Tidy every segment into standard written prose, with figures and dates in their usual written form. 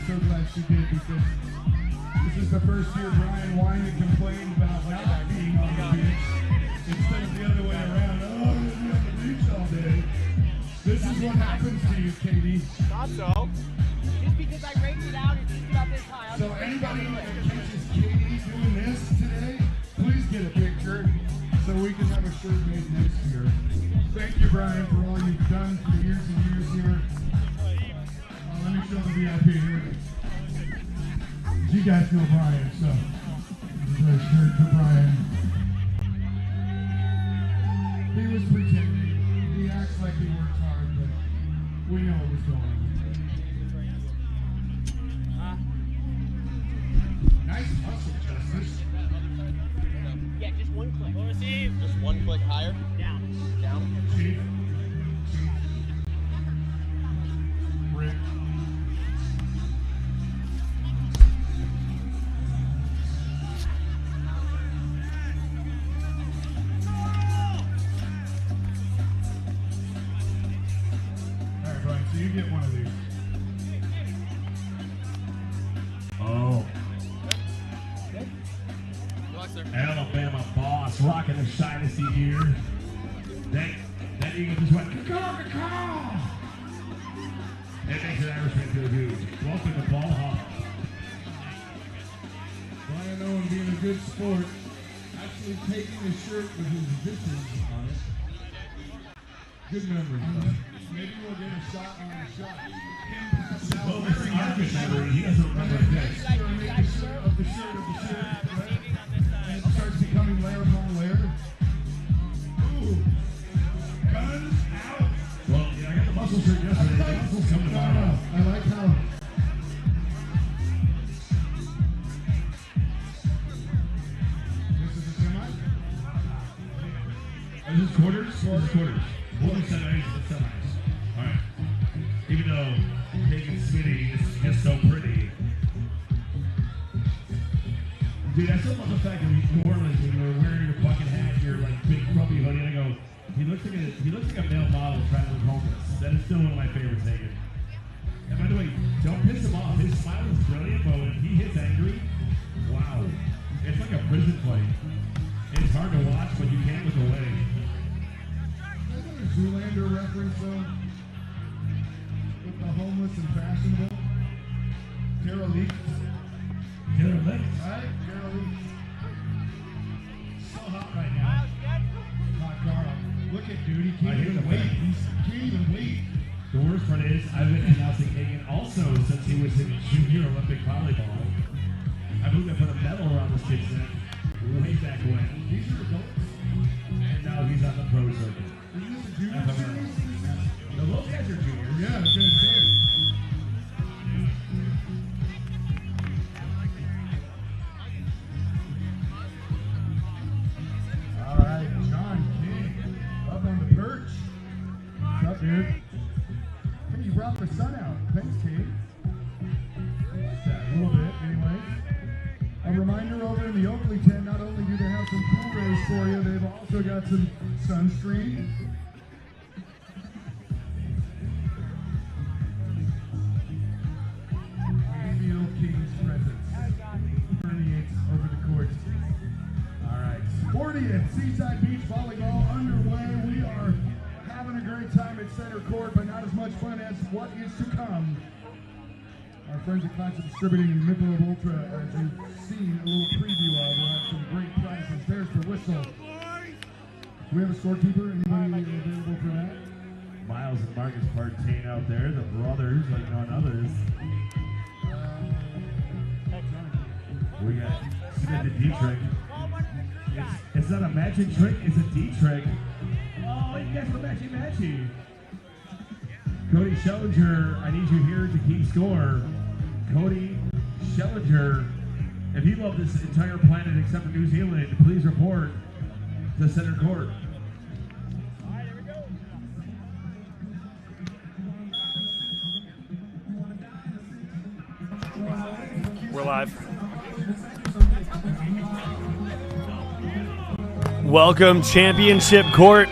so glad she did because this is the first year Brian whined and complained about not being on the beach instead of the other way around. Oh, I'm going to be on the beach all day. This is what happens to you, Katie. Not so. Just because I raked it out, it's just about this high. So anybody that catches Katie doing this today, please get a picture so we can have a shirt made next year. Thank you, Brian, for all you've done for years and years here. Let me show the VIP here. You guys know Brian, so this is a shirt for Brian. He was pretending. He acts like he worked hard, but we know what was going on. Nice hustle, Justice. Yeah, just one click. We'll receive. Just one click higher. Down. Down. Chief. Rick. All right, Brian, so you get one of these. Oh, Relax there. Alabama boss rocking the dynasty here. Then Eagle just went, caw. It makes an Irishman feel huge. Welcome to Ball Hall. Brian Owen being a good sport, actually taking his shirt with his vintage on it. Good memory. Maybe we'll get a shot on a shot. Oh, Mr. Arthur's memory, he doesn't remember this. Make the shirt of the shirt of the shirt. Right? And it starts becoming layer upon layer. Ooh. Guns out. Well, yeah, I got the muscle shirt yesterday. The muscles come tomorrow. I like how. This is a semi? Is this quarters? This is quarters. We'll do semis and semis. Alright. Even though Hagen Smitty is just so pretty. Dude, I still love the fact that in New Orleans, when you were wearing your bucket hat, your like big frumpy hoodie, and I go, he looks like a male model traveling homeless. That is still one of my favorites, Hagen. And by the way, don't piss him off. His smile is brilliant, but when he hits angry, wow. It's like a prison play. It's hard to watch, but you can't look away. Is that a Zoolander reference though? With the homeless and fashionable? Derelict. Derelict. Right? Derelict. So hot right now. Hot Carl. Look at dude, he can't even wait. He can't even wait. The worst part is, I've been announcing Hagen also since he was in junior Olympic volleyball. I believe I put a medal around this kid's neck way back when. These are adults. And now he's on the pro circuit. Is this a junior series? No, those guys are juniors. Yeah, I was gonna say it. All right, John King up on the perch. What's up, dude? Hey, you brought the sun out. Thanks, King. Like that a little bit, anyways. A reminder over in the Oakley tent, not only do they have some cool rays for you, they've also got some sunscreen. Feel King's presence permeates over the courts. All right, 40th Seaside Beach Volleyball underway. We are having a great time at center court, but not as much fun as what is to come. Our friends at Classic Distributing and Michelob Ultra, as you've seen a little preview of, will have some great prizes. There's the whistle. Do we have a scorekeeper? Anybody available for that? Miles and Marcus Partain out there, the brothers like none others. We got Smith and Dietrich. It's not a matching trick, it's a Dietrich. Oh, you guys were matchy. Cody Schellinger, I need you here to keep score. Cody Schellinger, if you love this entire planet except for New Zealand, please report to center court. All right, here we go. We're live. Welcome, Championship Court.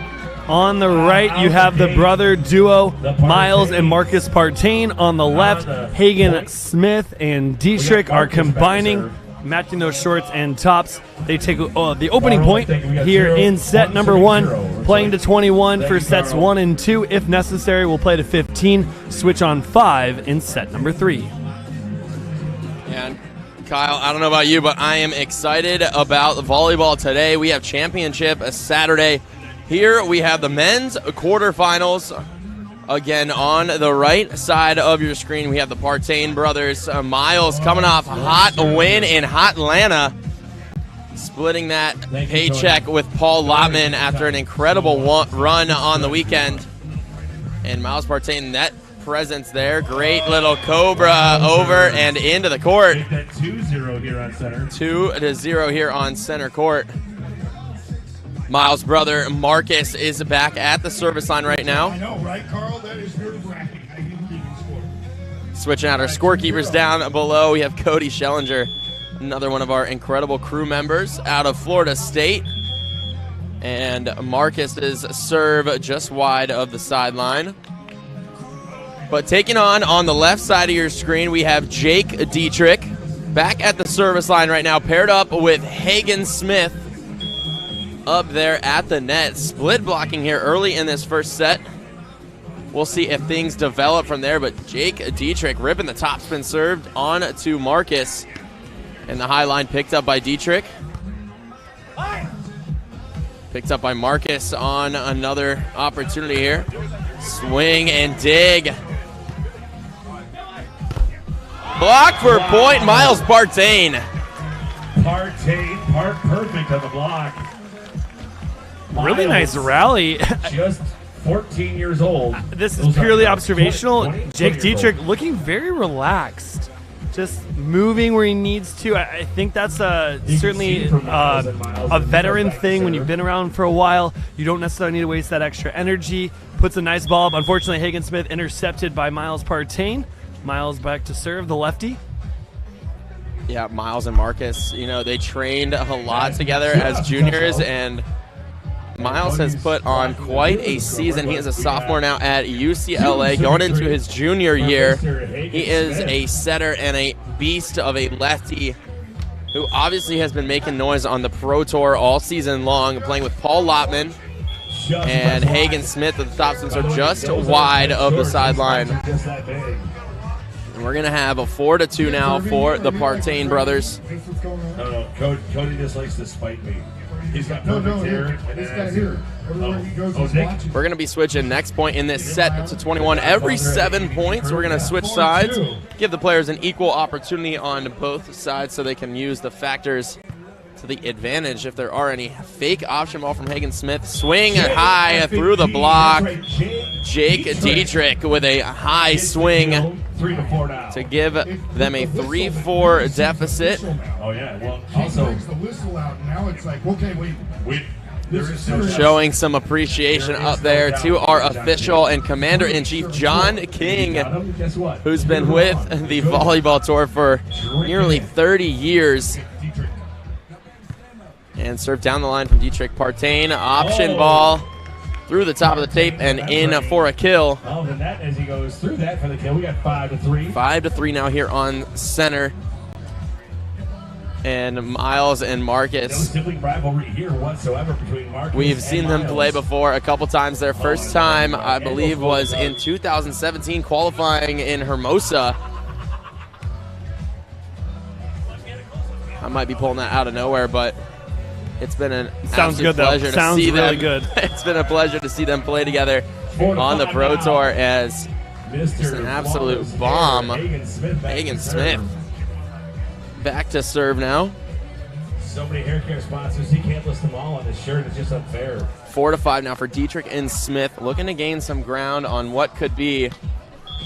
On the right, you have the brother duo, Miles and Marcus Partain. On the left, Hagen Smith and Dietrich are combining, matching those shorts and tops. They take the opening point here in set number 1, playing to 21 for sets 1 and 2. If necessary, we'll play to 15, switch on 5 in set number 3. And Kyle, I don't know about you, but I am excited about the volleyball today. We have championship Saturday. Here we have the men's quarterfinals. Again, on the right side of your screen, we have the Partain brothers. Miles coming off a hot win in Hot Atlanta, splitting that paycheck with Paul Lotman after an incredible run on the weekend. And Miles Partain, net presence there. Great little Cobra over and into the court. 2-0 here on center. 2-0 here on center court. Miles' brother Marcus is back at the service line right now. I know, right, Carl? That is nerve-wracking. I think he can score. Switching out our scorekeepers down below, we have Cody Schellinger, another one of our incredible crew members out of Florida State. And Marcus's serve just wide of the sideline. But taking on the left side of your screen, we have Jake Dietrich back at the service line right now, paired up with Hagen Smith up there at the net. Split blocking here early in this first set. We'll see if things develop from there, but Jake Dietrich ripping the topspin served on to Marcus. And the high line picked up by Dietrich. Picked up by Marcus on another opportunity here. Swing and dig. Block for point, Miles Partain. Partain, perfect on the block. Really nice rally. Just 14 years old. This is purely observational. Jake Dietrich looking very relaxed, just moving where he needs to. I think that's certainly a veteran thing. When you've been around for a while, you don't necessarily need to waste that extra energy. Puts a nice ball up. Unfortunately, Hagen Smith intercepted by Miles Partain. Miles back to serve, the lefty. Yeah, Miles and Marcus, you know, they trained a lot together as juniors, and Miles has put on quite a season. He is a sophomore now at UCLA, going into his junior year. He is a setter and a beast of a lefty who obviously has been making noise on the Pro Tour all season long, playing with Paul Lotman and Hagen Smith at the top spins are just wide of the sideline. And we're going to have a 4-2 now for the Partain brothers. No, Cody just likes to spite me. He's got perfect hair. This guy here. Everywhere he goes, he's Nick. watching. We're going to be switching next point in this set to 21. Every 7 points, we're going to switch sides, give the players an equal opportunity on both sides so they can use the factors to the advantage if there are any. Fake option ball from Hagen Smith. Swing high through the block. Jake Dietrich with a high swing to give them a 3-4 deficit. Oh, yeah. Well, Also, also, brings the whistle out, and now it's like, okay, wait. This is serious. Showing some appreciation up there to our official and Commander-in-Chief, John King, guess what? who's been with the volleyball tour for nearly 30 years. And served down the line from Dietrich. Partain, option ball through the top of the tape and in for a kill. Oh, the net as he goes through that for the kill. We got 5-3. 5-3 now here on center. And Miles and No Marcus. sibling rivalry here whatsoever between Marcus We've and seen them Miles. play before a couple times. Their first time, I believe, was in 2017 qualifying in Hermosa. I might be pulling that out of nowhere, but it's been an Sounds absolute good, though. pleasure to Sounds see really them. good. It's been a pleasure to see them play together on the Pro Tour as just an absolute bomb. Hagen Smith back to serve now. So many hair care sponsors, he can't list them all on his shirt. It's just unfair. 4-5 now for Dietrich and Smith, looking to gain some ground on what could be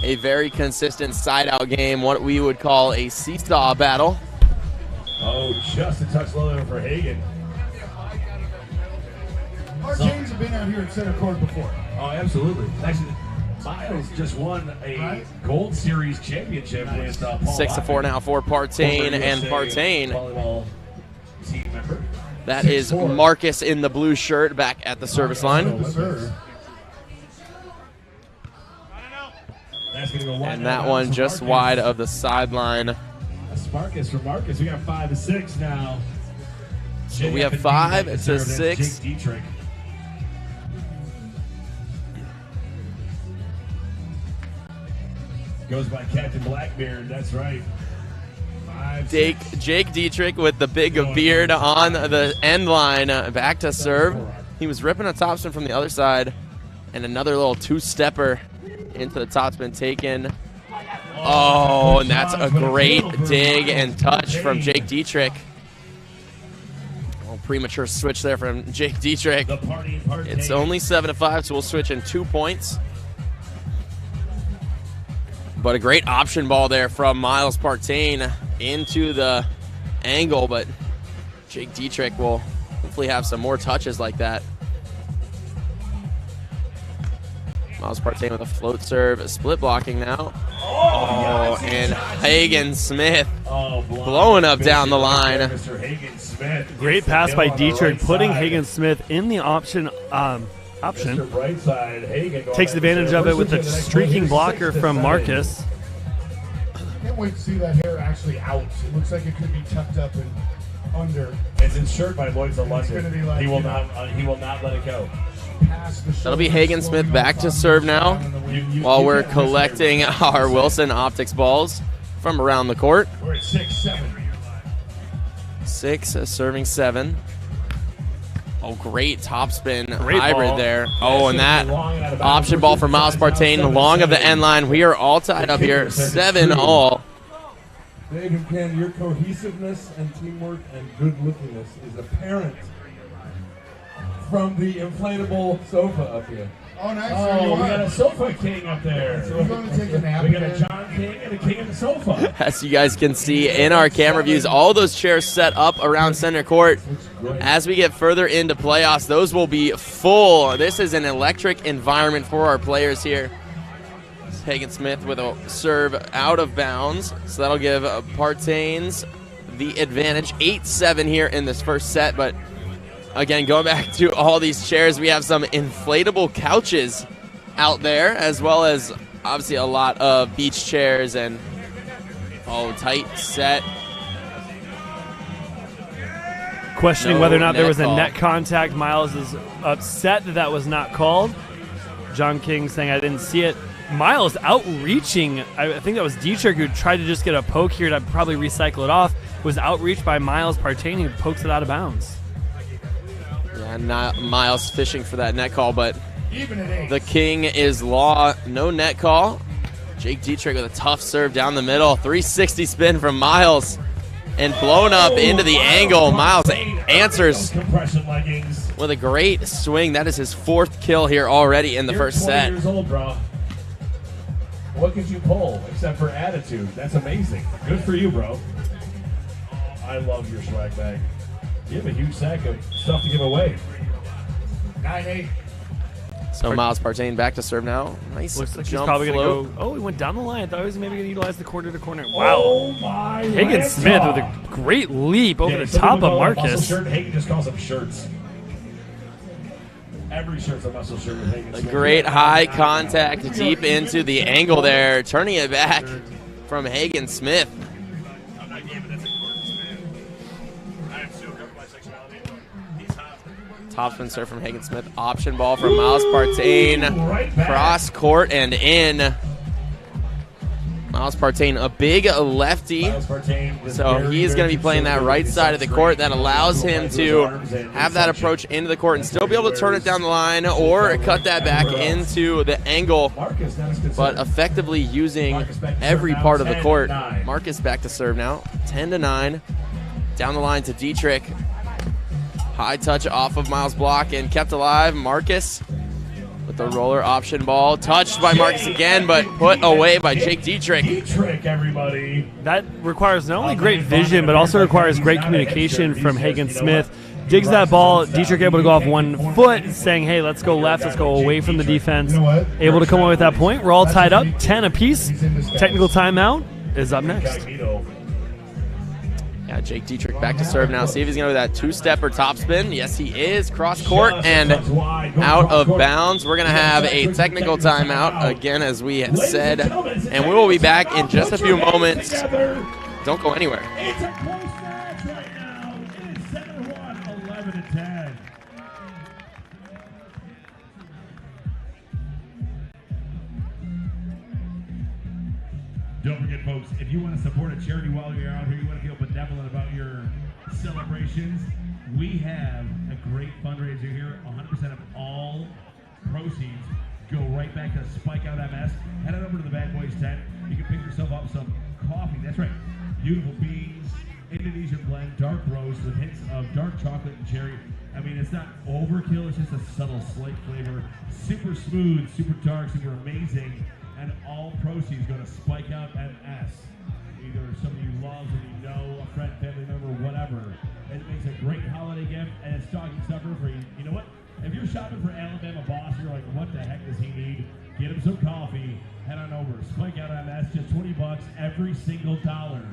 a very consistent side-out game, what we would call a seesaw battle. Oh, just a touch lower for Hagen. Our teams have been out here at center court before. Oh, absolutely. Actually, Miles just won a Gold Series championship with Paul 6-4 now for Partain and USA Partain. volleyball team member. That is Marcus in the blue shirt back at the service line. And that one just wide of the sideline. That's Marcus for Marcus. We got 5 to 6 now. So we have 5 to 6. Jake Dietrich. Goes by Captain Blackbeard. That's right. Jake Dietrich with the big beard on the end line, back to serve. He was ripping a topspin from the other side, and another little two-stepper into the topspin taken. Oh, and that's a great dig and touch from Jake Dietrich. Oh, premature switch there from Jake Dietrich. It's only 7 to 5, so we'll switch in 2 points. But a great option ball there from Miles Partain into the angle, but Jake Dietrich will hopefully have some more touches like that. Miles Partain with a float serve, split blocking now. Oh, and Hagen Smith blowing up down the line. Great pass by Dietrich, putting Hagen Smith in the option. Takes advantage of it with a streaking blocker from Marcus. Can't wait to see that hair actually out. It looks like it could be tucked up and under. It's insured by Lloyd's of London. Like, he will not let it go. That'll be Hagen Smith back to serve now, while we're collecting our Wilson Optics balls from around the court. We're at 6-7. 6 serving 7. Oh, great topspin Great hybrid ball. there. Oh, and that option ball for Miles Partain, long of the end line. We are all tied up here, 7-all. Dave and Ken, your cohesiveness and teamwork and good-lookingness is apparent from the inflatable sofa up here. Oh, nice. Oh, we got a sofa king up there. We're going to take a nap. We got a John King and a king of the sofa. As you guys can see in our camera views, all those chairs set up around center court. As we get further into playoffs, those will be full. This is an electric environment for our players here. Hagen Smith with a serve out of bounds. So that'll give Partain's the advantage. 8-7 here in this first set, but again, going back to all these chairs, we have some inflatable couches out there, as well as obviously a lot of beach chairs and tight set. Questioning No whether or not there net was a call. net contact. Miles is upset that was not called. John King saying, I didn't see it. Miles outreaching. I think that was Dietrich who tried to just get a poke here to probably recycle it off. Was outreached by Miles Partain, who pokes it out of bounds. Yeah, not Miles fishing for that net call, but Even at 8. the king is law. No net call. Jake Dietrich with a tough serve down the middle. 360 spin from Miles and blown up into the angle. Miles answers Compression leggings. with a great swing. That is his 4th kill here already in the You're first 20 set. years old, bro. What could you pull except for attitude? That's amazing. Good for you, bro. I love your swag bag. You have a huge sack of stuff to give away. 9-8. So Miles Partain back to serve now. Nice Looks like he's jump probably float. going to go. Oh, he went down the line. I thought he was maybe going to utilize the corner to corner. Wow. Oh my! Hagen Smith with a great leap over the top of Marcus. Shirt. Hagen just calls them shirts. Every shirt's a muscle shirt with Hagen A Smith. great high contact deep into the angle there, turning it back from Hagen Smith. Topspin serve from Hagen Smith. Option ball from Miles Partain. Right back. Cross court and in. Miles Partain, a big lefty. Miles Partain is So very, he's going to very be playing that conservative right with side of the his court. That strength. allows him to have that approach into the court and still be able to turn it down the line or cut that back into the angle, Marcus, that is but considered. effectively using Marcus back to serve every now, part of the 10-9. court. Marcus back to serve now, 10-9. Down the line to Dietrich. High touch off of Miles' block and kept alive. Marcus with the roller option ball. Touched by Marcus again, but put away by Jake Dietrich. Dietrich, everybody. That requires not only great vision, but also requires great communication from Hagen Smith. Digs that ball. Dietrich able to go off 1 foot, saying, hey, let's go left. Let's go away from the defense. Able to come away with that point. We're all tied up, 10 apiece. Technical timeout is up next. Incognito. Yeah, Jake Dietrich back to serve now. See if he's going to do that two-step or topspin. Yes, he is. Cross court and out of bounds. We're going to have a technical timeout again, as we had said, and we will be back in just a few moments. Don't go anywhere. It's a close match right now. It is 7-1, 11-10. Don't forget, folks, if you want to support a charity while you're out here, you want to feel benevolent about your celebrations, we have a great fundraiser here. 100% of all proceeds go right back to Spike Out MS. Head on over to the Bad Boys tent. You can pick yourself up some coffee. That's right. Beautiful beans, Indonesian blend, dark roast with hints of dark chocolate and cherry. I mean, it's not overkill. It's just a subtle, slight flavor. Super smooth, super dark, super amazing. And all proceeds go to Spike Out MS. Either somebody you love, somebody you know, a friend, family member, whatever. It makes a great holiday gift, and it's stocking stuffer for you. You know what? If you're shopping for Alabama Boss, you're like, what the heck does he need? Get him some coffee. Head on over. Spike Out MS, just 20 bucks. Every single dollar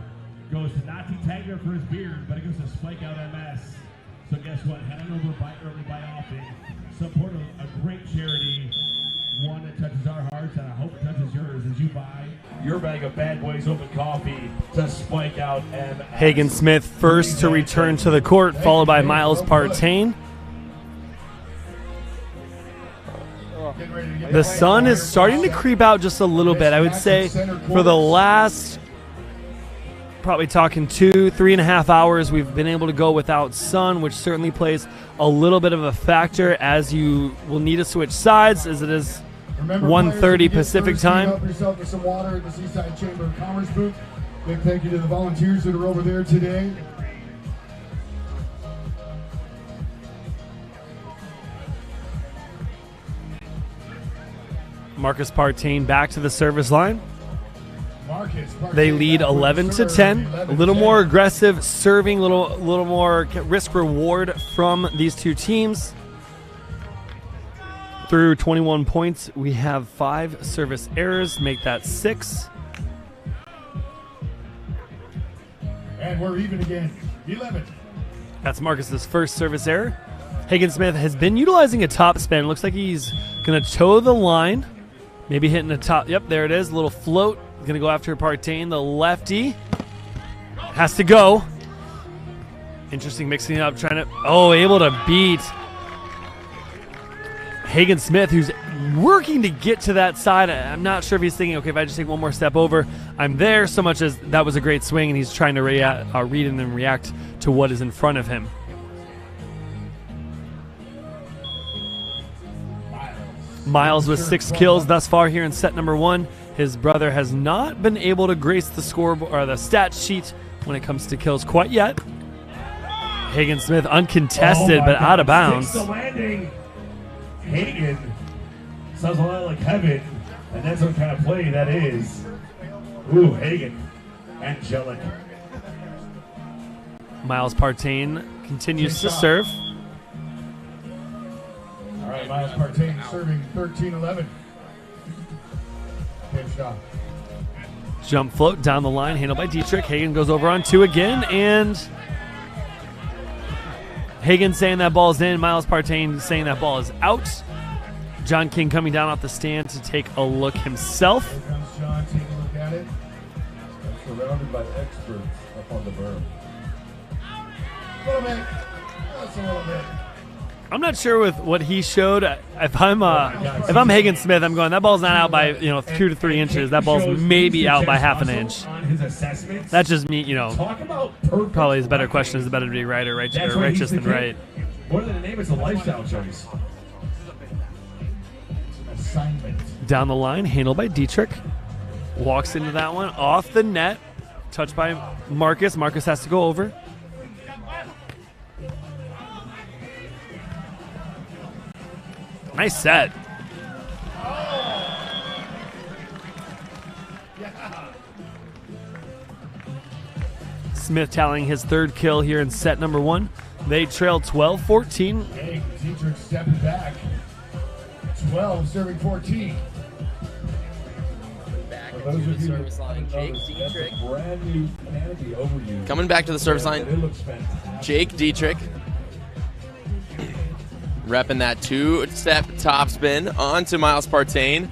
goes to Nazi Tiger for his beard, but it goes to Spike Out MS. So guess what? Head on over, buy early, buy often. Support a great charity. One that touches our hearts, and I hope it touches yours as you buy your bag of Bad Boys Open Coffee to Spike Out MS. Hagen Smith first to return to the court, followed by Miles Partain. The sun is starting to creep out just a little bit. I would say for the last, probably talking 2-3.5 hours, we've been able to go without sun, which certainly plays a little bit of a factor, as you will need to switch sides, as it is 1:30 Pacific time. Help yourself to some water at the Seaside Chamber of Commerce booth. Big thank you to the volunteers that are over there today. Marcus Partain back to the service line. They lead 11-10. A little more aggressive serving, a little more risk reward from these two teams. Through 21 points, we have 5 service errors, make that 6. And we're even again, 11. That's Marcus's first service error. Hagen Smith has been utilizing a top spin. Looks like he's going to toe the line. Maybe hitting a top. Yep, there it is. A little float. Going to go after Partain. The lefty has to go. Interesting mixing it up. Trying to. Oh, able to beat Hagen Smith, who's working to get to that side. I'm not sure if he's thinking, okay, if I just take one more step over, I'm there, so much as that was a great swing, and he's trying to read and then react to what is in front of him. Miles with 6 kills thus far here in set number 1. His brother has not been able to grace the scoreboard or the stat sheet when it comes to kills quite yet. Hagen Smith uncontested, but out of bounds. The landing. Hagen sounds a lot like heaven, and that's what kind of play that is. Ooh, Hagen, angelic. Miles Partain continues to serve. All right, Miles Partain serving 13-11. Good shot. Jump float down the line, handled by Dietrich. Hagen goes over on 2 again, and Hagen saying that ball's in. Miles Partain saying that ball is out. John King coming down off the stand to take a look himself. Here comes John taking a look at it. I'm surrounded by experts up on the berm. A little bit. Just a little bit. I'm not sure with what he showed. If I'm Hagen Smith, I'm going, that ball's not out by 2 to 3 inches. That ball's maybe out by half an inch. That's just me, probably his better question is, better to be right or righteous than right. More than a name, it's a lifestyle choice. Assignment. Down the line, handled by Dietrich. Walks into that one, off the net. Touched by Marcus. Marcus has to go over. Nice set. Smith tallying his 3rd kill here in set number 1. They trail 12-14. Hey, Dietrich stepping back. 12 serving 14. back For to those the of you service who line. haven't Jake noticed, that's Dietrich a brand new canopy over you. coming back to the service line. It looks fantastic. Jake Dietrich repping that two-step topspin onto Miles Partain.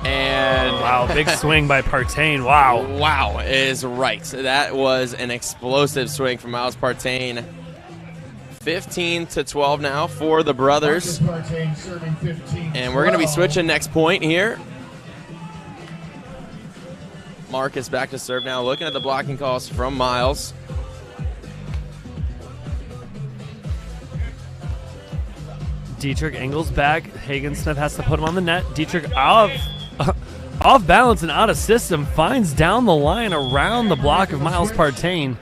And Wow, big swing by Partain. Wow. wow is right. That was an explosive swing from Miles Partain. 15-12 now for the brothers. Marcus Partain serving 15. And we're going to be switching next point here. Marcus back to serve now, looking at the blocking calls from Miles. Dietrich angles back. Hagen Smith has to put him on the net. Dietrich off balance and out of system. Finds down the line around the block of Miles Partain.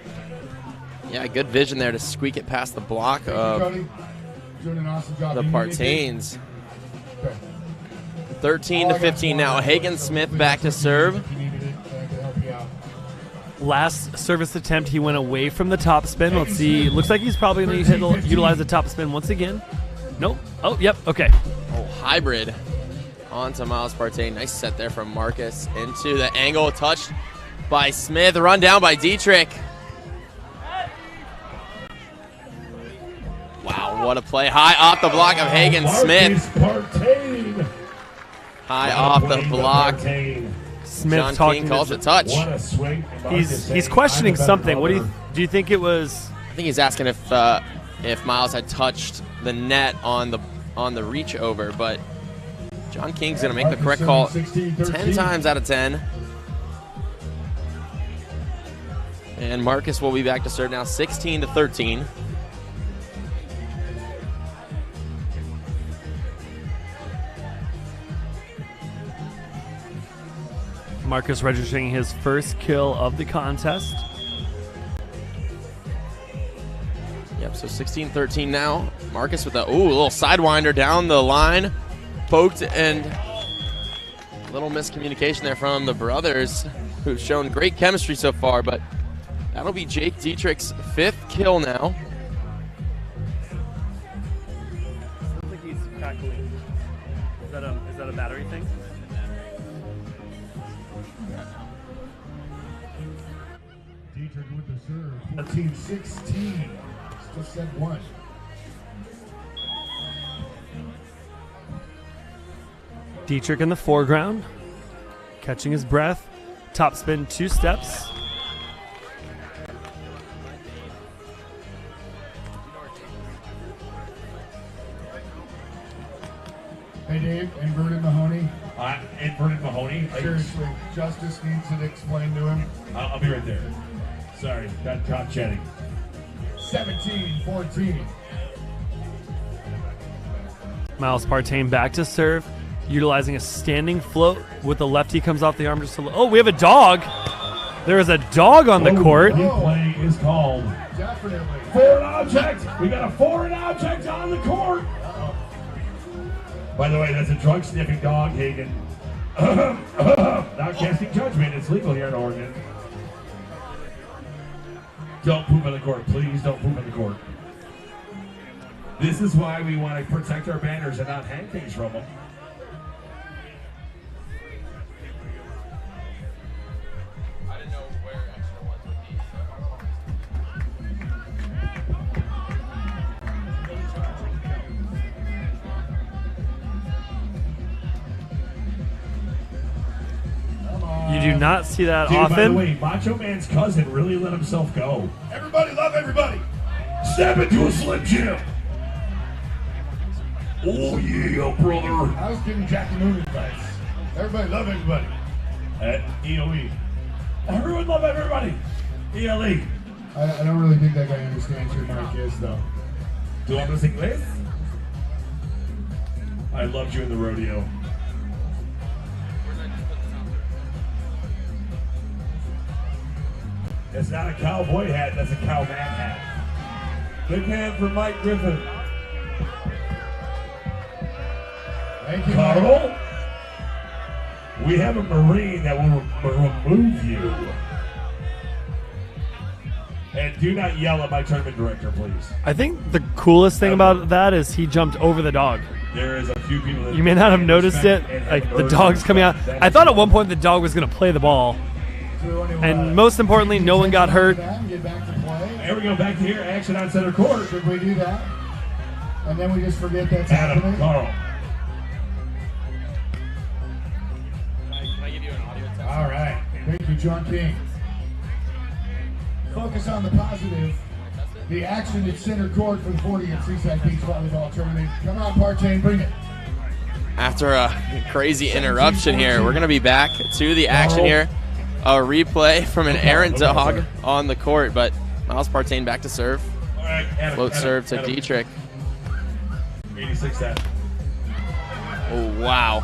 Yeah, good vision there to squeak it past the block of Cody, doing an awesome job. the You need anything? Partains. Okay. 13-15 now. Hagen Smith back to serve. If you needed it, I can help you out. Last service attempt, he went away from the top spin. Let's see. Looks like he's probably going to utilize the top spin once again. Nope. Oh, yep. Okay. Oh, hybrid onto Miles Partain. Nice set there from Marcus into the angle. Touched by Smith. Run down by Dietrich. Wow, what a play. High off the block of Hagen Smith. Partain. High off the Winning block. Partain. Smith John talking King calls to it touch. What a swing. he's questioning something. What do you think it was? I think he's asking if Miles had touched the net on the reach over, but John King's going to make the correct call 10 times out of 10. And Marcus will be back to serve now, 16-13. Marcus registering his first kill of the contest. Yep, so 16-13 now. Marcus with a little sidewinder down the line. Poked, and a little miscommunication there from the brothers, who've shown great chemistry so far, but that'll be Jake Dietrich's 5th kill now. Sounds like he's cackling. Is that a battery thing? Dietrich with the serve. 14-16. Still set one. Dietrich in the foreground, catching his breath. Top spin 2 steps. Hey Dave, inverted Mahoney. Inverted Mahoney. Seriously, Justice needs it explained to him. I'll be right there. Sorry, got caught chatting. 17-14. Miles Partain back to serve, utilizing a standing float with the lefty comes off the arm just a little. Oh, we have a dog. There is a dog on the court. Play is called. Definitely. Foreign object. We got a foreign object on the court. By the way, that's a drug sniffing dog, Hagen. Not casting judgment. It's legal here in Oregon. Don't poop on the court. Please don't poop on the court. This is why we want to protect our banners and not hang things from them. I didn't know where extra ones would be. You do not see that Dude, by the often. way, Macho Man's cousin really let himself go. Everybody love everybody. Step into a Slim Jim. Oh yeah, brother. I was giving Jackie Moon advice. Everybody love everybody. At EOE. Everyone love everybody. ELE. I don't really think that guy understands who Mike is, though. Do hablas inglés? I loved you in the rodeo. It's not a cowboy hat, that's a cowman hat. Big hand for Mike Griffin. Thank you, Carl, we have a Marine that will remove you. And do not yell at my tournament director, please. I think the coolest thing about that is he jumped over the dog. There is a few people that You may not have noticed it, like the dog's coming out. I thought at one point the dog was going to play the ball. And most importantly, no one got hurt. Get back to play. There we go, back to here, action on center court. Should we do that? And then we just forget that's Adam happening? Carl. Can I give you an audio test? All right. Thank you, John King. Focus on the positive. The action at center court for the 40th Seaside Beach Volleyball Tournament. Come on, Partain, bring it. After a crazy interruption here, we're going to be back to the action here. A replay from an errant dog on the court, but Miles Partain back to serve. All right, Adam, Float serve to Dietrich. 86 that. Oh, wow.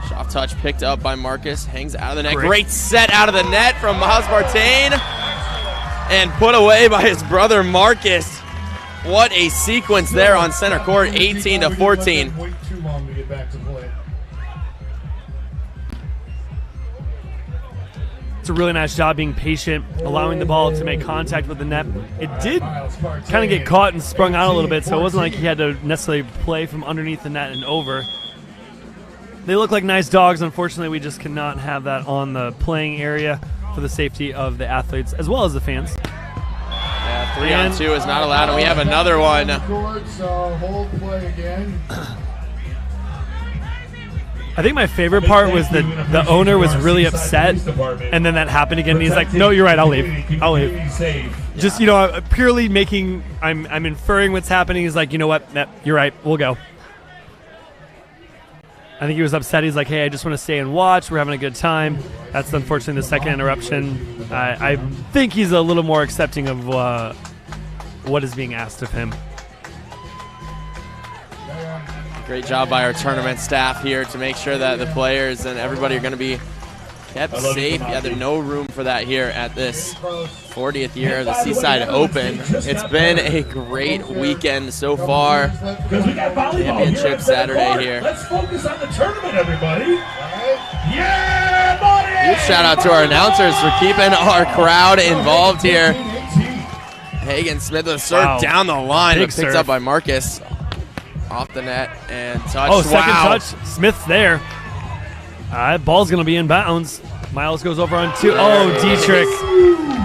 Soft touch picked up by Marcus. Hangs out of the net. Great set out of the net from Miles Partain. And put away by his brother Marcus. What a sequence there on center court, 18-14. Wait too long to get back to play. It's a really nice job being patient, allowing the ball to make contact with the net. It did kind of get caught and sprung out a little bit, so it wasn't like he had to necessarily play from underneath the net and over. They look like nice dogs. Unfortunately, we just cannot have that on the playing area for the safety of the athletes as well as the fans. Yeah, 3-on-2 is not allowed, and we have another one. So hold play again. I think my favorite part was that the owner was really upset, and then that happened again, and he's like, no, you're right, I'll leave. I'll leave. Just, you know, purely making, I'm inferring what's happening. He's like, you know what, you're right, we'll go. I think he was upset. He's like, hey, I just want to stay and watch. We're having a good time. That's unfortunately the second interruption. I think he's a little more accepting of what is being asked of him. Great job by our tournament staff here to make sure that the players and everybody are going to be kept safe. Yeah, there's no room for that here at this 40th year of the Seaside Open. It's been a great weekend so far. Championship Saturday here. Let's focus on the tournament, everybody. Yeah, buddy! Huge shout out to our announcers for keeping our crowd involved here. Hagen Smith with a serve down the line, but picked up by Marcus. Off the net and touch. Oh, second touch. Smith's there. Ball's going to be in bounds. Miles goes over on two. Oh, Dietrich.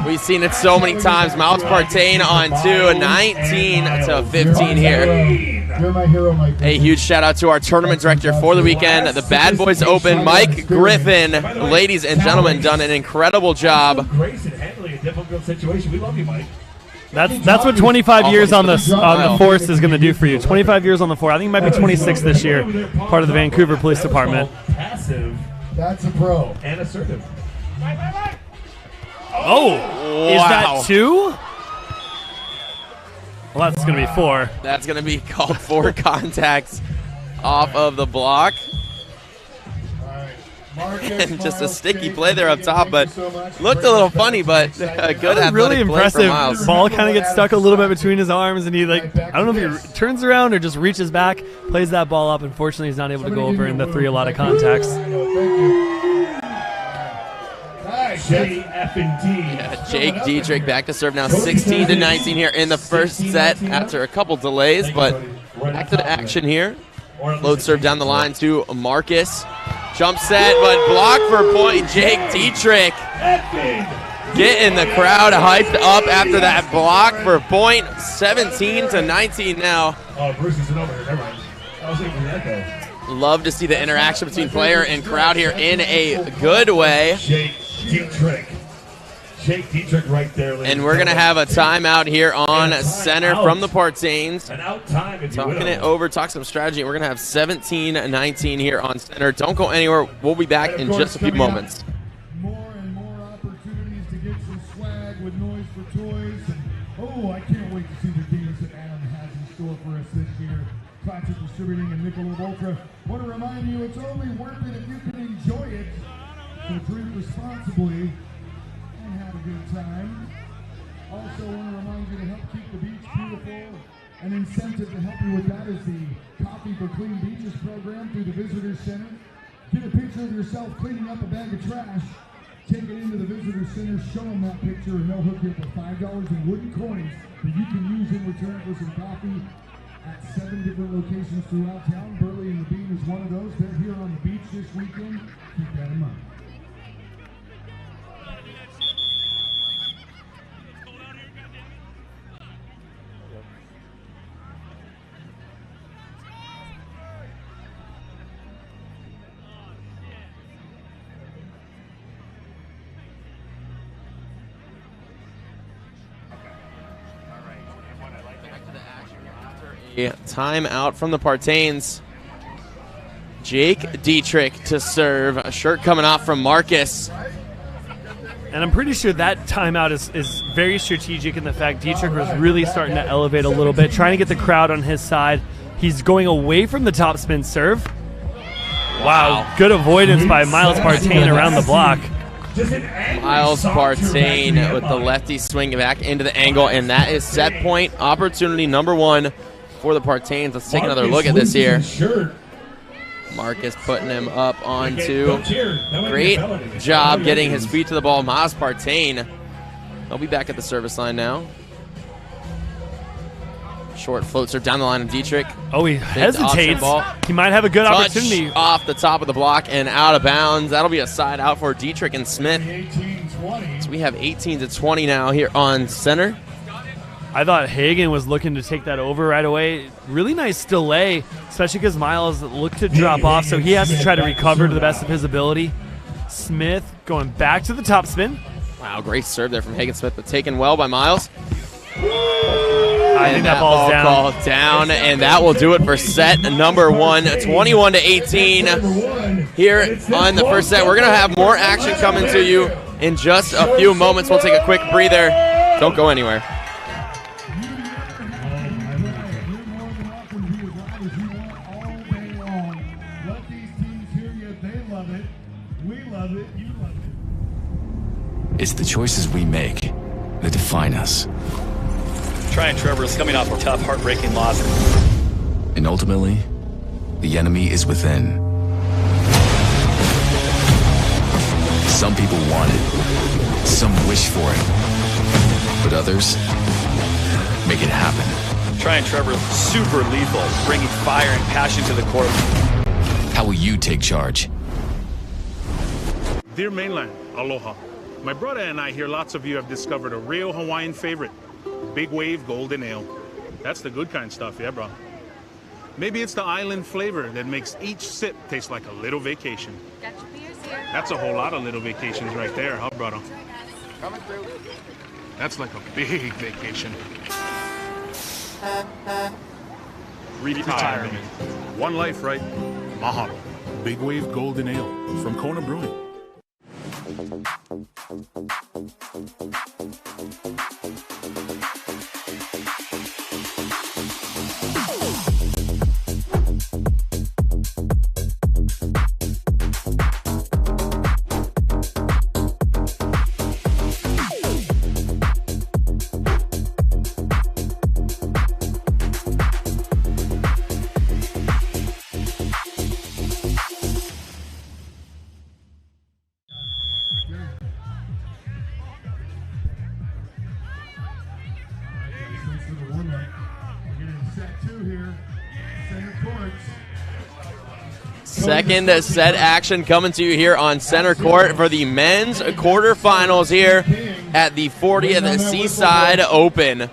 We've seen it so many times. Miles Partain on two, 19-15 here. You're my hero, Mike. A huge shout out to our tournament director for the weekend, the Bad Boys Open, Mike Griffin. Ladies and gentlemen, done an incredible job. Grace in handling a difficult situation. We love you, Mike. That's what 25 years on the force is going to do for you. 25 years on the force. I think it might be 26 this year. Part of the Vancouver Police Department. Passive. That's a pro. And assertive. Oh, is that two? Well, that's going to be four. That's going to be called for contacts off of the block. And just a sticky play there up top, but looked a little funny, but a good athletic really impressive play for Miles. Ball kind of gets stuck a little bit between his arms, and he I don't know if he turns around or just reaches back, plays that ball up. Unfortunately, he's not able to go over in the three a lot of contacts. Yeah, Jake Dietrich back to serve now, 16-19 here in the first set after a couple delays, but back to the action here. Load serve down the line to Marcus. Jump set, but blocked for point. Jake Dietrich getting the crowd hyped up after that block for point. 17-19 now. Oh, Bruce isn't over here. Never mind. I was thinking that though. Love to see the interaction between player and crowd here in a good way. Jake Dietrich. Jake Dietrich right there. And we're going to have a timeout here on center from the Partains. An out time, if you Talking will. it over, talk some strategy. We're going to have 17-19 here on center. Don't go anywhere. We'll be back in just a few moments. More and more opportunities to get some swag with Noise for Toys. And, I can't wait to see the games that Adam has in store for us this year. Classic Distributing and Michelob Ultra. Want to remind you, it's only worth it if you can enjoy it. So drink responsibly and have a good time. Also want to remind you to help keep the beach beautiful. An incentive to help you with that is the Coffee for Clean Beaches program through the Visitor Center. Get a picture of yourself cleaning up a bag of trash. Take it into the Visitor Center, show them that picture, and they'll hook you up with $5 in wooden coins that you can use in return for some coffee at 7 different locations throughout town. Burley and the Beam is one of those. They're here on the beach this weekend. Keep that in mind. Timeout from the Partains. Jake Dietrich to serve. A shirt coming off from Marcus. And I'm pretty sure that timeout is very strategic in the fact Dietrich was really starting to elevate a little bit, trying to get the crowd on his side. He's going away from the topspin serve. Wow, good avoidance by Miles Partain around the block. Miles Partain with the lefty swing back into the angle, and that is set point opportunity number 1 for the Partains. Let's take another look at this here. Marcus putting him up onto. Great job getting his feet to the ball. Miles Partain. He'll be back at the service line now. Short floats are down the line of Dietrich. Oh, he hesitates. He might have a good opportunity. Off the top of the block and out of bounds. That'll be a side out for Dietrich and Smith. So we have 18-20 now here on center. I thought Hagen was looking to take that over right away. Really nice delay, especially because Miles looked to drop off, so he has to try to recover to the best of his ability. Smith going back to the top spin. Wow, great serve there from Hagen Smith, but taken well by Miles. I think that ball's down. Called down, and that will do it for set number 1, 21-18 here on the first set. We're going to have more action coming to you in just a few moments. We'll take a quick breather. Don't go anywhere. It's the choices we make that define us. Tryon Trevor is coming off a tough, heartbreaking loss. And ultimately, the enemy is within. Some people want it. Some wish for it. But others make it happen. Tryon Trevor, super lethal, bringing fire and passion to the court. How will you take charge? Dear Mainland, aloha. My brother and I hear lots of you have discovered a real Hawaiian favorite, Big Wave Golden Ale. That's the good kind of stuff, yeah, bro. Maybe it's the island flavor that makes each sip taste like a little vacation. Got your beers here. That's a whole lot of little vacations right there, huh, brother? Coming through. That's like a big vacation. Retirement. One life, right? Mahalo. Big Wave Golden Ale from Kona Brewing. Second set action coming to you here on center court for the men's quarterfinals here at the 40th Seaside Open.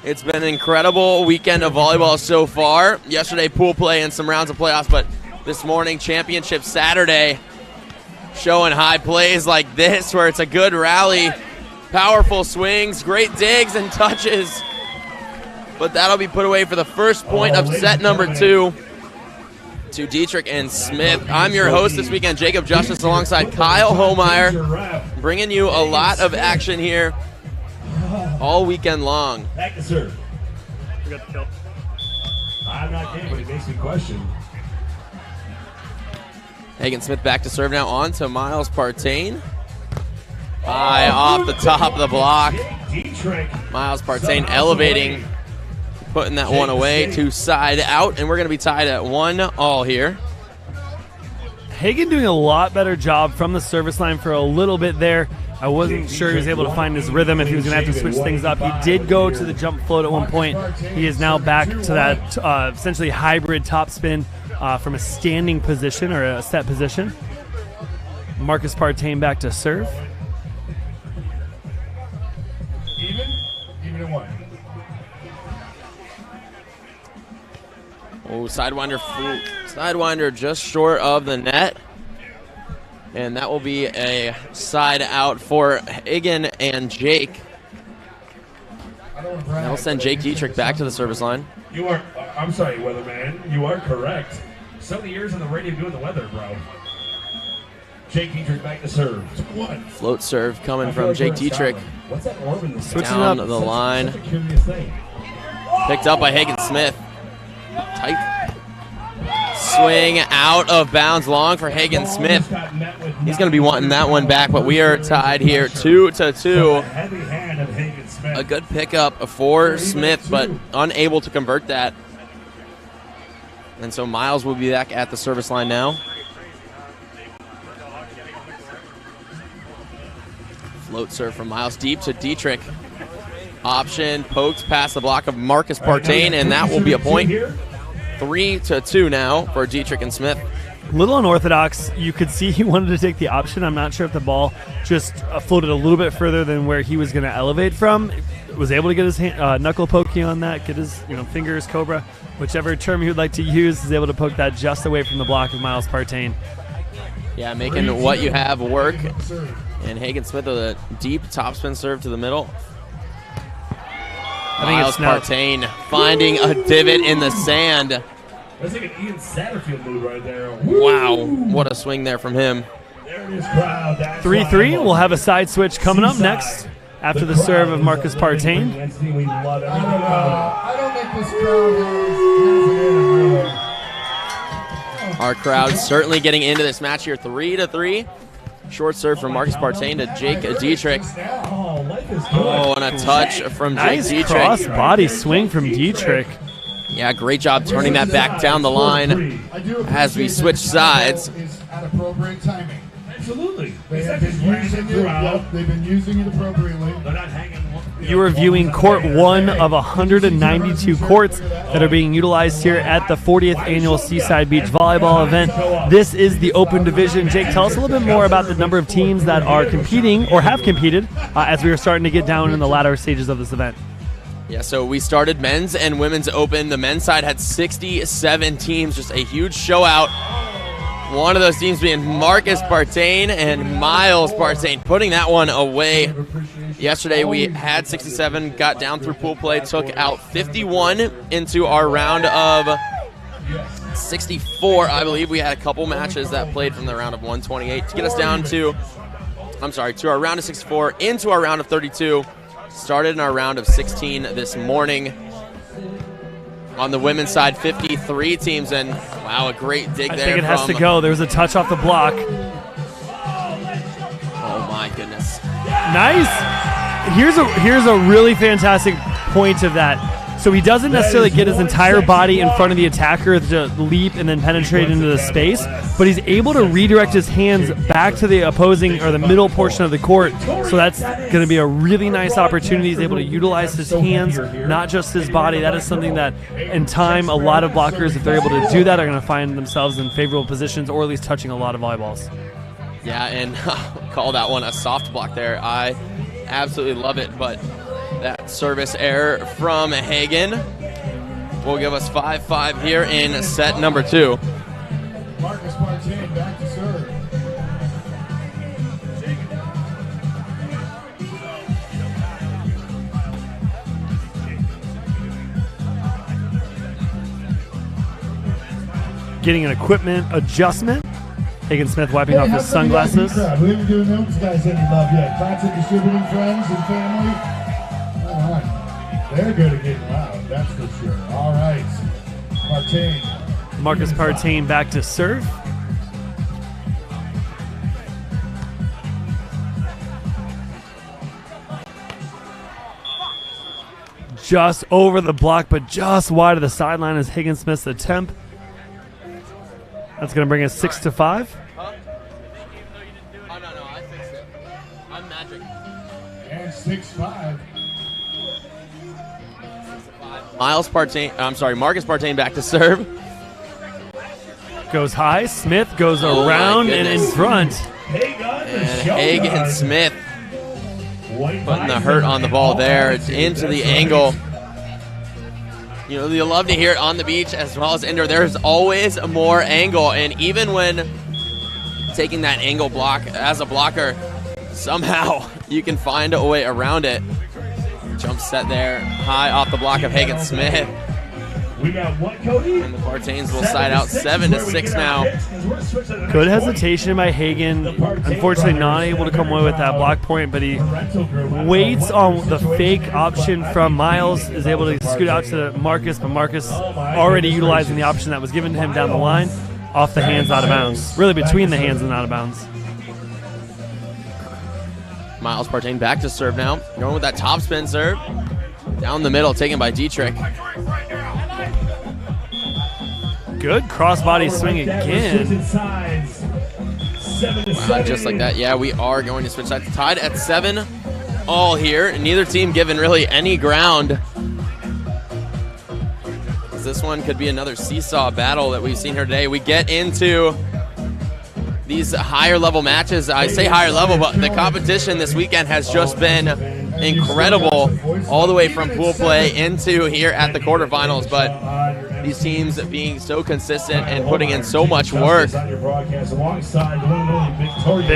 It's been an incredible weekend of volleyball so far. Yesterday, pool play and some rounds of playoffs, but this morning, championship Saturday, showing high plays like this where it's a good rally, powerful swings, great digs and touches. But that'll be put away for the first point of set number 2. To Dietrich and Smith. I'm your host this weekend, Jacob Justice, alongside Kyle Homeyer, bringing you a lot of action here all weekend long. Back to serve. We got the kill. I'm not kidding, but it makes me question. Hagen Smith back to serve now on to Miles Partain. High off the top of the block. Miles Partain elevating, putting that one away to side out, and we're going to be tied at 1-1 here. Hagen doing a lot better job from the service line for a little bit there. I wasn't sure he was able to find his rhythm, if he was going to have to switch things up. He did go to the jump float at one point. He is now back to that essentially hybrid topspin from a standing position or a set position. Marcus Partain back to serve. Even at one. Oh, sidewinder just short of the net. And that will be a side out for Hagen and Jake. That'll send Jake Dietrich back to the service line. You are, I'm sorry, weatherman. You are correct. So many years on the radio doing the weather, bro. Jake Dietrich back to serve. What? Float serve coming from Jake Dietrich. What's that orb in the down the line. Picked up by Hagen Smith. Tight swing out of bounds, long for Hagen Smith. He's going to be wanting that one back, but we are tied here 2-2. A good pickup for Smith, but unable to convert that. And so Miles will be back at the service line now. Float serve from Miles deep to Dietrich. Option poked past the block of Marcus Partain, and that will be a point. 3-2 now for Dietrich and Smith. Little unorthodox. You could see he wanted to take the option. I'm not sure if the ball just floated a little bit further than where he was going to elevate from. Was able to get his hand, knuckle pokey on that, get his fingers, cobra, whichever term he would like to use, is able to poke that just away from the block of Miles Partain. Yeah, making what you have work. And Hagen Smith with a deep topspin serve to the middle. I think Miles Partain finding a divot in the sand. That's like an Ian Satterfield move right there. Wow, what a swing there from him. There it is, crowd. 3-3. We'll have a side switch coming up next after the serve of Marcus Partain. I don't think this crowd has it in. Our crowd certainly getting into this match here. 3-3. Short serve from Marcus Partain to Jake Dietrich. Oh, and a touch from Jake Dietrich. Nice cross body swing from Dietrich. Yeah, great job turning that back down the line as we switch sides. At appropriate timing. Absolutely. They've been using it appropriately. They're not hanging. You are viewing court 1 of 192 courts that are being utilized here at the 40th annual Seaside Beach Volleyball event. This is the open division. Jake, tell us a little bit more about the number of teams that are competing or have competed as we are starting to get down in the latter stages of this event. Yeah, so we started men's and women's open. The men's side had 67 teams, just a huge show out. One of those teams being Marcus Partain and Miles Partain, putting that one away. Yesterday we had 67, got down through pool play, took out 51 into our round of 64. I believe we had a couple matches that played from the round of 128 to get us down to, to our round of 64, into our round of 32. Started in our round of 16 this morning. On the women's side, 53 teams, and wow, a great dig there. I think it has to go. There was a touch off the block. Oh my goodness. Nice. Here's a really fantastic point of that. So he doesn't necessarily get his entire body in front of the attacker to leap and then penetrate into the space, but he's able to redirect his hands back to the opposing or the middle portion of the court. So that's going to be a really nice opportunity. He's able to utilize his hands, not just his body. That is something that in time, a lot of blockers, if they're able to do that, are going to find themselves in favorable positions or at least touching a lot of volleyballs. Yeah, and call that one a soft block there. I absolutely love it, but that service error from Hagen will give us 5-5 here in set number 2. Marcus Partain back to serve. Getting an equipment adjustment. Hagen Smith wiping off his sunglasses. We haven't given those guys any love yet. Classic distributing friends and family. All right. They're good at getting loud, that's for sure. All right. Partain. Marcus Partain back to serve. Just over the block, but just wide of the sideline as Hagen Smith's attempt. That's going to bring us 6-5. Oh, no, I fixed it. I'm magic. 6-5. Marcus Partain back to serve. Goes high. Smith goes around and in front. And Hagen Smith putting the hurt on the ball there. It's into the angle. You know, you love to hear it on the beach as well as indoor. There's always more angle, and even when taking that angle block as a blocker, somehow you can find a way around it. Jump set there, high off the block of Hagen Smith. We got what, Cody? And the Partains will side out 7-6 now. Good hesitation by Hagen. Unfortunately, not able to come away with that block point, but he waits on the fake option from Miles, is able to scoot out to Marcus, but Marcus already utilizing the option that was given to him down the line, off the hands, out of bounds. Really between the hands and out of bounds. Miles Partain back to serve now. Going with that top spin serve. Down the middle, taken by Dietrich. Good crossbody swing again. Just like that. Yeah, we are going to switch sides. Tied at 7 all here. And neither team given really any ground. This one could be another seesaw battle that we've seen here today. We get into these higher level matches. I say higher level, but the competition this weekend has just been incredible, all the way from pool play into here at the quarterfinals. But these teams being so consistent and putting in so much work. Big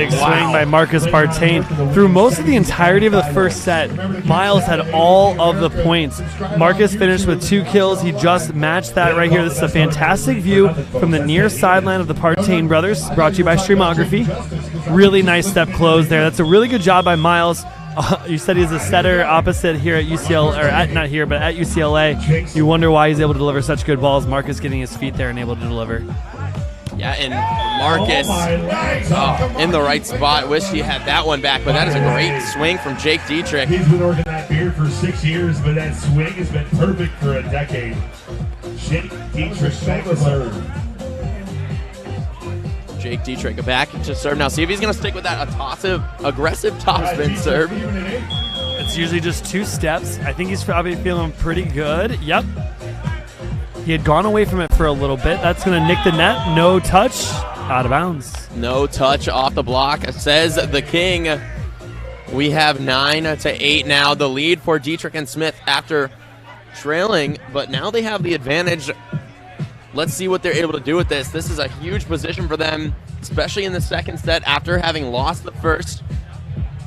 swing by Marcus Partain. Through most of the entirety of the first set, Miles had all of the points. Marcus finished with 2 kills. He just matched that right here. This is a fantastic view from the near sideline of the Partain brothers, brought to you by Streamography. Really nice step close there. That's a really good job by Miles. You said he's a setter opposite here at UCLA, or not here, but at UCLA. You wonder why he's able to deliver such good balls. Marcus getting his feet there and able to deliver. Yeah, and Marcus in the right spot. Wish he had that one back, but that is a great swing from Jake Dietrich. He's been working that beard for 6 years, but that swing has been perfect for a decade. Jake Dietrich back to serve. Jake Dietrich back to serve now. See if he's going to stick with that aggressive top spin serve. It's usually just 2 steps. I think he's probably feeling pretty good. Yep. He had gone away from it for a little bit. That's going to nick the net. No touch. Out of bounds. No touch off the block, says the king. We have 9-8 now. The lead for Dietrich and Smith after trailing, but now they have the advantage. Let's see what they're able to do with this. This is a huge position for them, especially in the second set after having lost the first.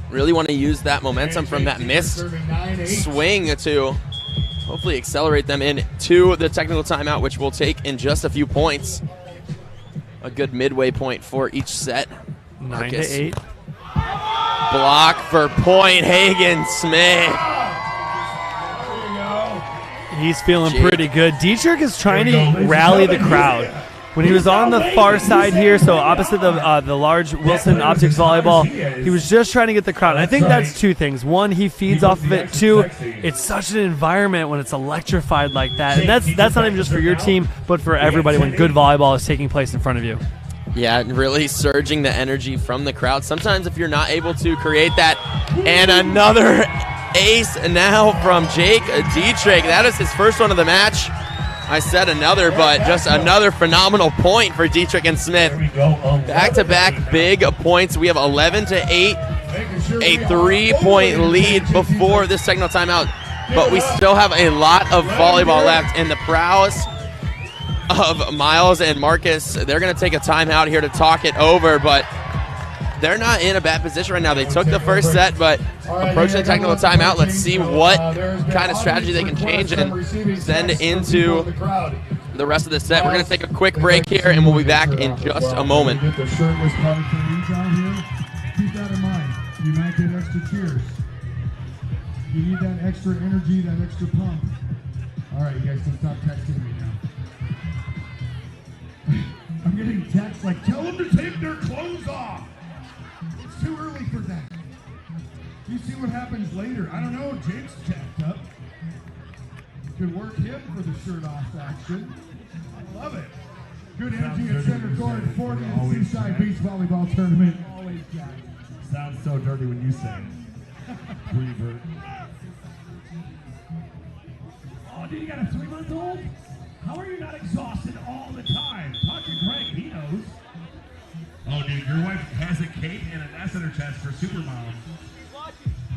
Really want to use that momentum from that missed swing to hopefully accelerate them into the technical timeout, which we'll take in just a few points. A good midway point for each set. Marcus. 9-8. Block for point, Hagen Smith. He's feeling pretty good. Dietrich is trying to rally the crowd. When he was on the far side here, so opposite the large Wilson Optics volleyball, he was just trying to get the crowd. And I think that's 2 things. 1, he feeds off of it. 2, it's such an environment when it's electrified like that. And that's not even just for your team, but for everybody when good volleyball is taking place in front of you. Yeah, really surging the energy from the crowd. Sometimes if you're not able to create that, and another ace now from Jake Dietrich. That is his first one of the match. I said another, but just another phenomenal point for Dietrich and Smith. Back-to-back big points. We have 11-8, a 3-point lead before this technical timeout, but we still have a lot of volleyball left, and the prowess of Miles and Marcus, they're going to take a timeout here to talk it over, but they're not in a bad position right now. They took the first set, but approaching the technical timeout, let's see what kind of strategy they can change and send into the rest of the set. We're going to take a quick break here, and we'll be back in just a moment. Keep that in mind. You might get extra cheers. You need that extra energy, that extra pump. All right, you guys can stop texting me now. I'm getting texts like, tell them to take their clothes off. It's too early for that. You see what happens later. I don't know, Jake's jacked up. Could work him for the shirt off action. I love it. Good energy at center court for the Seaside Beach Volleyball Tournament. Always jacked. Sounds so dirty when you say it. Freebird. Oh, dude, you got a 3-month-old? How are you not exhausted all the time? Talk to Greg, he knows. Oh, dude, your wife has a cape and an S in her chest for Supermom.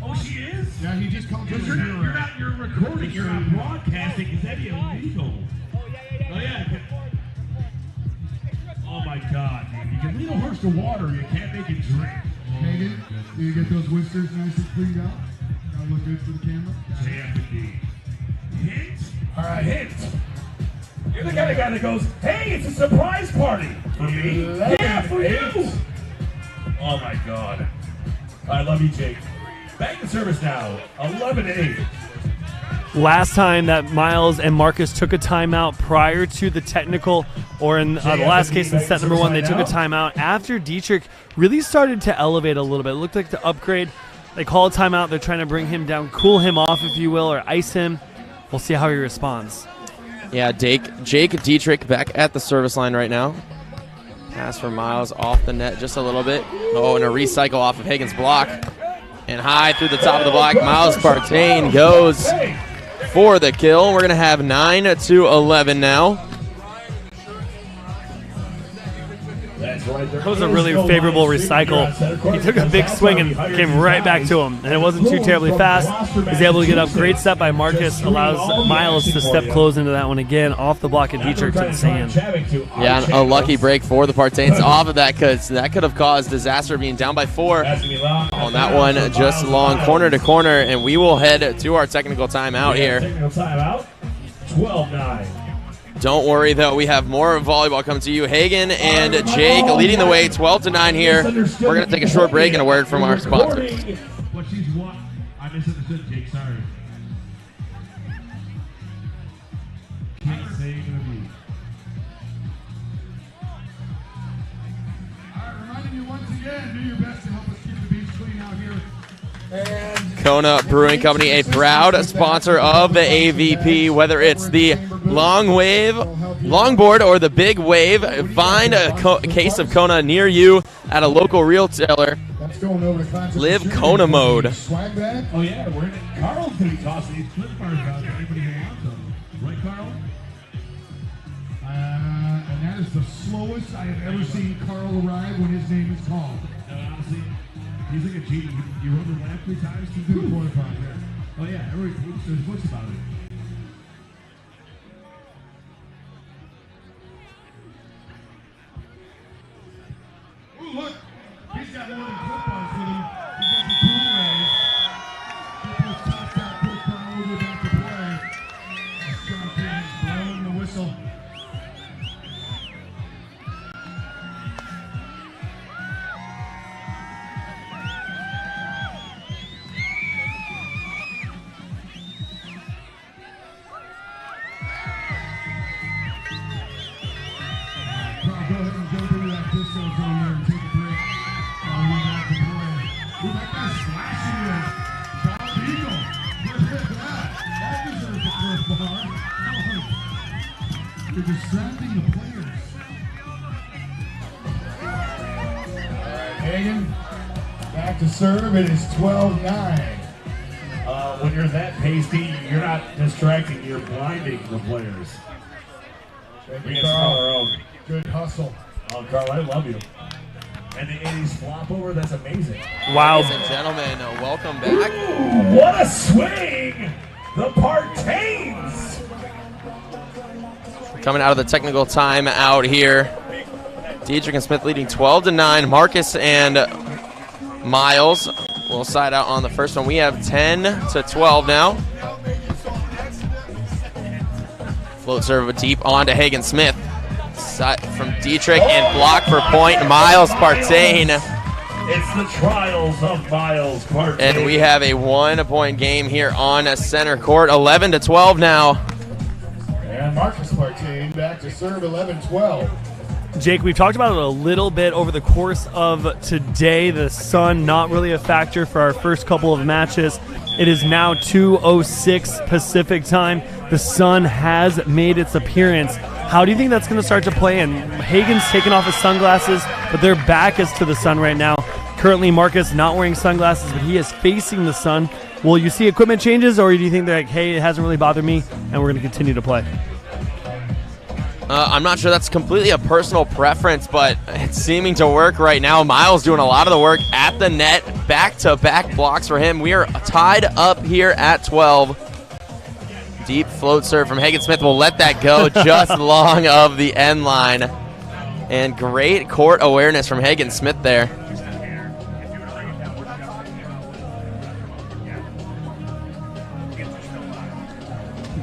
Oh, she is? Yeah, he just called you. You're recording, you're not broadcasting. Is that illegal? Oh, yeah. Oh, my God, dude. You can lead a horse to water, you can't make it drink. Megan, do you get those whiskers nice and cleaned out? Gotta look good for the camera. JFD. Hint? All right, hint. You're the kind of guy that goes, hey, it's a surprise party. For me? Yeah, for you. Oh, my God. I love you, Jake. Back to service now. 11-8. Last time that Miles and Marcus took a timeout prior to the technical, or in the last case in set number 1, they took a timeout after Dietrich really started to elevate a little bit. It looked like the upgrade. They call a timeout. They're trying to bring him down, cool him off, if you will, or ice him. We'll see how he responds. Yeah, Jake Dietrich back at the service line right now. Pass for Miles off the net just a little bit. Oh, and a recycle off of Hagen's block. And high through the top of the block. Miles Partain goes for the kill. We're going to have 9-11 now. That was a really favorable recycle. He took a big swing and came right back to him, and it wasn't too terribly fast. He's able to get up. Great step by Marcus. Allows Miles to step close into that one again, off the block of Dietrich to the sand. Yeah, and a lucky break for the Partains off of that, because that could have caused disaster, being down by 4 on that one. Just long corner to corner, and we will head to our technical timeout here. 12-9. Don't worry, though. We have more volleyball coming to you. Hagen and Jake leading the way, 12-9 here. We're going to take a short break and a word from our sponsors. What she's what? I misunderstood, Jake. Sorry. Can't say it. All right, reminding you once again, do your best to help us keep the beach clean out here. And Kona Brewing Company, a proud sponsor of the AVP. Whether it's the long wave, longboard, or the big wave, find a case of Kona near you at a local retailer. that's going over to Classic Live Distributing. Kona mode. Swag bag. Oh, yeah. Carl's going to be tossing these flip bars out to anybody who wants them. Right, Carl? And that is the slowest I have ever seen Carl arrive when his name is called. Honestly, he's like a genie. You run the lap 3 times, he's doing a quarterfinal there. Oh, yeah. There's books about it. Ooh, look. He's got more than clip-ons with him. He's got the 2 ways. He puts top out, puts Carl over back to play. Strong Kings blowing the whistle. Carl, go ahead and jump into that disco zone there and take a break. We're back to play. Ooh, that guy's slashing it. Bob Beagle. Look at that. That deserves a clip bar. You're distracting the players. Hagen, back to serve. It is 12-9. When you're that pasty, you're not distracting, you're blinding the players. Thank We you, get some of our Carl. own. Good hustle. Oh, Carl, I love you. And the 80s flop over, that's amazing. Wow. Ladies and gentlemen, welcome back. Ooh, what a swing! The Partains! Coming out of the technical timeout here. Dietrich and Smith leading 12-9. Marcus and Miles will side out on the first one. We have 10-12 now. Float serve deep on to Hagen Smith. Side from Dietrich and block for point. Miles Partain. It's the trials of Miles Partain. And we have a 1-point game here on center court. 11-12 now. And Marcus Partain back to serve 11-12. Jake, we've talked about it a little bit over the course of today. The sun not really a factor for our first couple of matches. It is now 2:06 Pacific time. The sun has made its appearance. How do you think that's going to start to play in? Hagen's taken off his sunglasses, but their back is to the sun right now. Currently, Marcus not wearing sunglasses, but he is facing the sun. Will you see equipment changes, or do you think they're like, hey, it hasn't really bothered me, and we're going to continue to play? I'm not sure that's completely a personal preference, but it's seeming to work right now. Miles doing a lot of the work at the net. Back-to-back blocks for him. We are tied up here at 12. Deep float serve from Hagen Smith will let that go just long of the end line. And great court awareness from Hagen Smith there.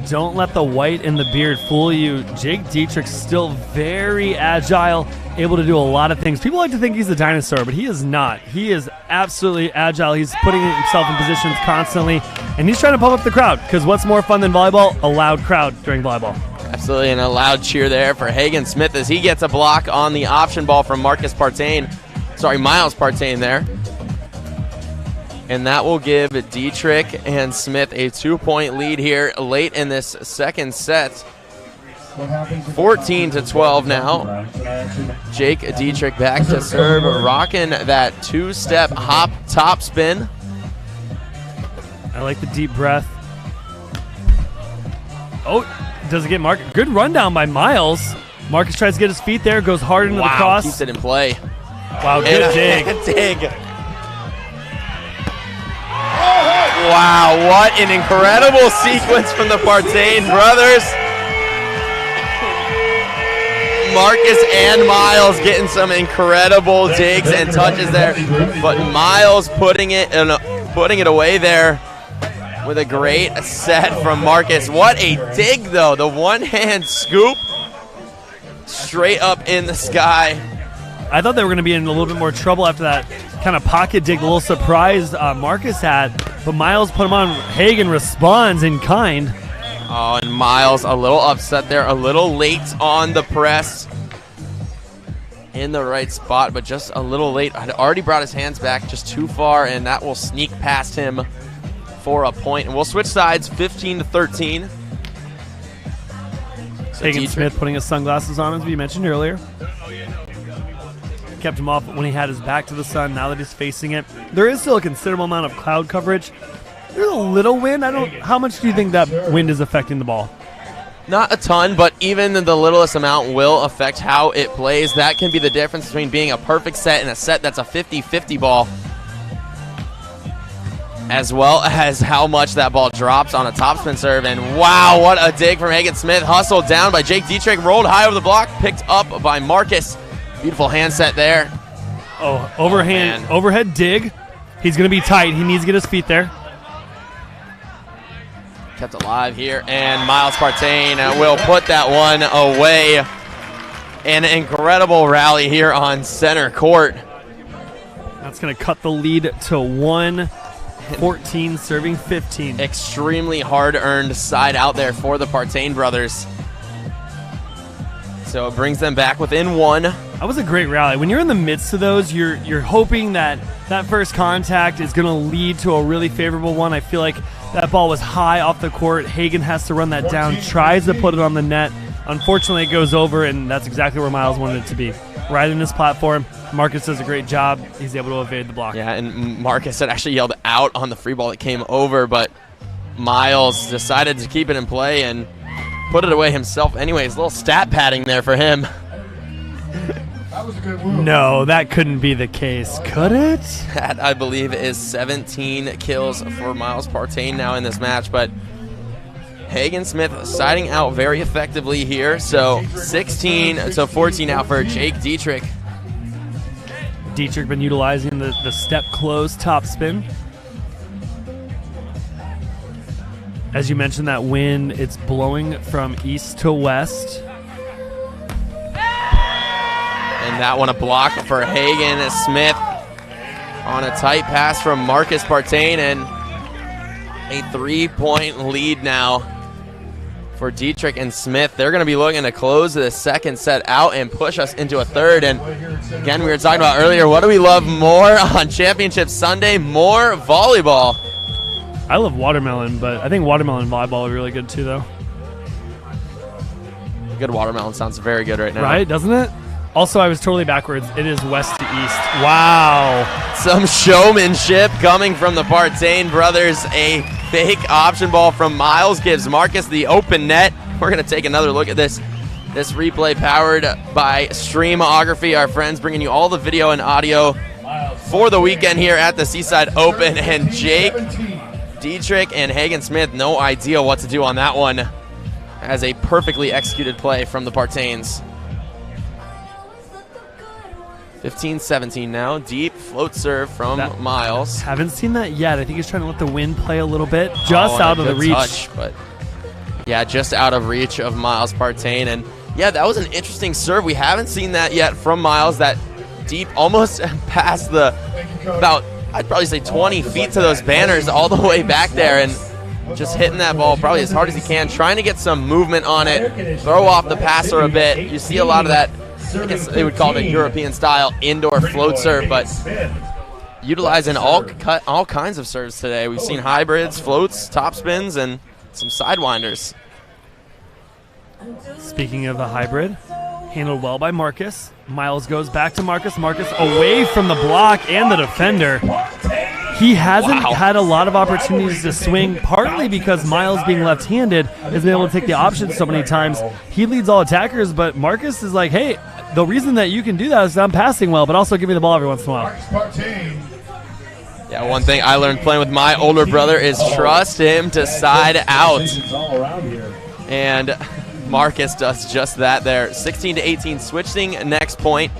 Don't let the white in the beard fool you. Jake Dietrich still very agile, able to do a lot of things. People like to think he's a dinosaur, but he is not. He is absolutely agile. He's putting himself in positions constantly, and he's trying to pump up the crowd, because what's more fun than volleyball? A loud crowd during volleyball. Absolutely, and a loud cheer there for Hagen Smith as he gets a block on the option ball from Miles Partain there. And that will give Dietrich and Smith a 2-point lead here late in this second set. 14-12 now. Jake Dietrich back to serve, rocking that two-step hop top spin. I like the deep breath. Oh, does it get Marcus? Good rundown by Miles. Marcus tries to get his feet there, goes hard into the cross. Keeps it in play. Wow, good dig. Dig. Wow, what an incredible sequence from the Partain brothers. Marcus and Miles getting some incredible digs and touches there, but Miles putting it away there with a great set from Marcus. What a dig, though. The one-hand scoop straight up in the sky. I thought they were going to be in a little bit more trouble after that kind of pocket dig, a little surprised Marcus had, but Miles put him on. Hagen responds in kind. Oh, and Miles a little upset there, a little late on the press. In the right spot, but just a little late. Had already brought his hands back just too far, and that will sneak past him for a point. And we'll switch sides, 15-13. Hagen Smith putting his sunglasses on, as we mentioned earlier. Kept him off when he had his back to the sun. Now that he's facing it, there is still a considerable amount of cloud coverage. There's a little wind. How much do you think that wind is affecting the ball? Not a ton, but even the littlest amount will affect how it plays. That can be the difference between being a perfect set and a set that's a 50-50 ball, as well as how much that ball drops on a topspin serve. And wow, what a dig from Hagen Smith. Hustled down by Jake Dietrich, rolled high over the block, picked up by Marcus. Beautiful hand set there. Oh, overhead dig. He's going to be tight. He needs to get his feet there. Kept alive here, and Miles Partain will put that one away. An incredible rally here on center court. That's going to cut the lead to 1-14, serving 15. Extremely hard-earned side out there for the Partain brothers. So it brings them back within one. That was a great rally. When you're in the midst of those, you're hoping that that first contact is going to lead to a really favorable one. I feel like that ball was high off the court. Hagen has to run that down, tries to put it on the net. Unfortunately, it goes over, and that's exactly where Miles wanted it to be. Right in his platform. Marcus does a great job. He's able to evade the block. Yeah, and Marcus had actually yelled out on the free ball that came over, but Miles decided to keep it in play and put it away himself. Anyways, a little stat padding there for him. That was a good move. No, that couldn't be the case, could it? That, I believe, is 17 kills for Miles Partain now in this match, but Hagen Smith siding out very effectively here. So 16-14 now for Jake Dietrich. Dietrich been utilizing the step close top spin. As you mentioned, that wind, it's blowing from east to west. And that one a block for Hagen Smith on a tight pass from Marcus Partain, and a 3-point lead now for Dietrich and Smith. They're going to be looking to close the second set out and push us into a third. And again, we were talking about earlier, what do we love more on Championship Sunday? More volleyball. I love watermelon, but I think watermelon volleyball is really good too, though. Good watermelon sounds very good right now. Right, doesn't it? Also, I was totally backwards. It is west to east. Wow. Some showmanship coming from the Partain brothers. A fake option ball from Miles gives Marcus the open net. We're going to take another look at this. This replay powered by Streamography, our friends bringing you all the video and audio for the weekend here at the Seaside Open. And Jake, Dietrich, and Hagen Smith, no idea what to do on that one, as a perfectly executed play from the Partains. 15-17 now. Deep float serve from Miles. Haven't seen that yet. I think he's trying to let the wind play a little bit. Just out of the reach. Touch, but yeah, just out of reach of Miles Partain. And yeah, that was an interesting serve. We haven't seen that yet from Miles. That deep, almost past the, about, I'd probably say 20 feet to those banners, all the way back there, and just hitting that ball probably as hard as he can, trying to get some movement on it, throw off the passer a bit. You see a lot of that, I guess they would call it European style indoor float serve, but utilizing all kinds of serves today. We've seen hybrids, floats, top spins, and some sidewinders. Speaking of the hybrid, handled well by Marcus. Miles goes back to Marcus. Marcus away from the block and the defender. He hasn't had a lot of opportunities to swing, partly because Miles, being left-handed, has been able to take the option so many times. He leads all attackers, but Marcus is like, hey, the reason that you can do that is I'm passing well, but also give me the ball every once in a while. Yeah, one thing I learned playing with my older brother is trust him to side out. And Marcus does just that there. 16-18, switching next point.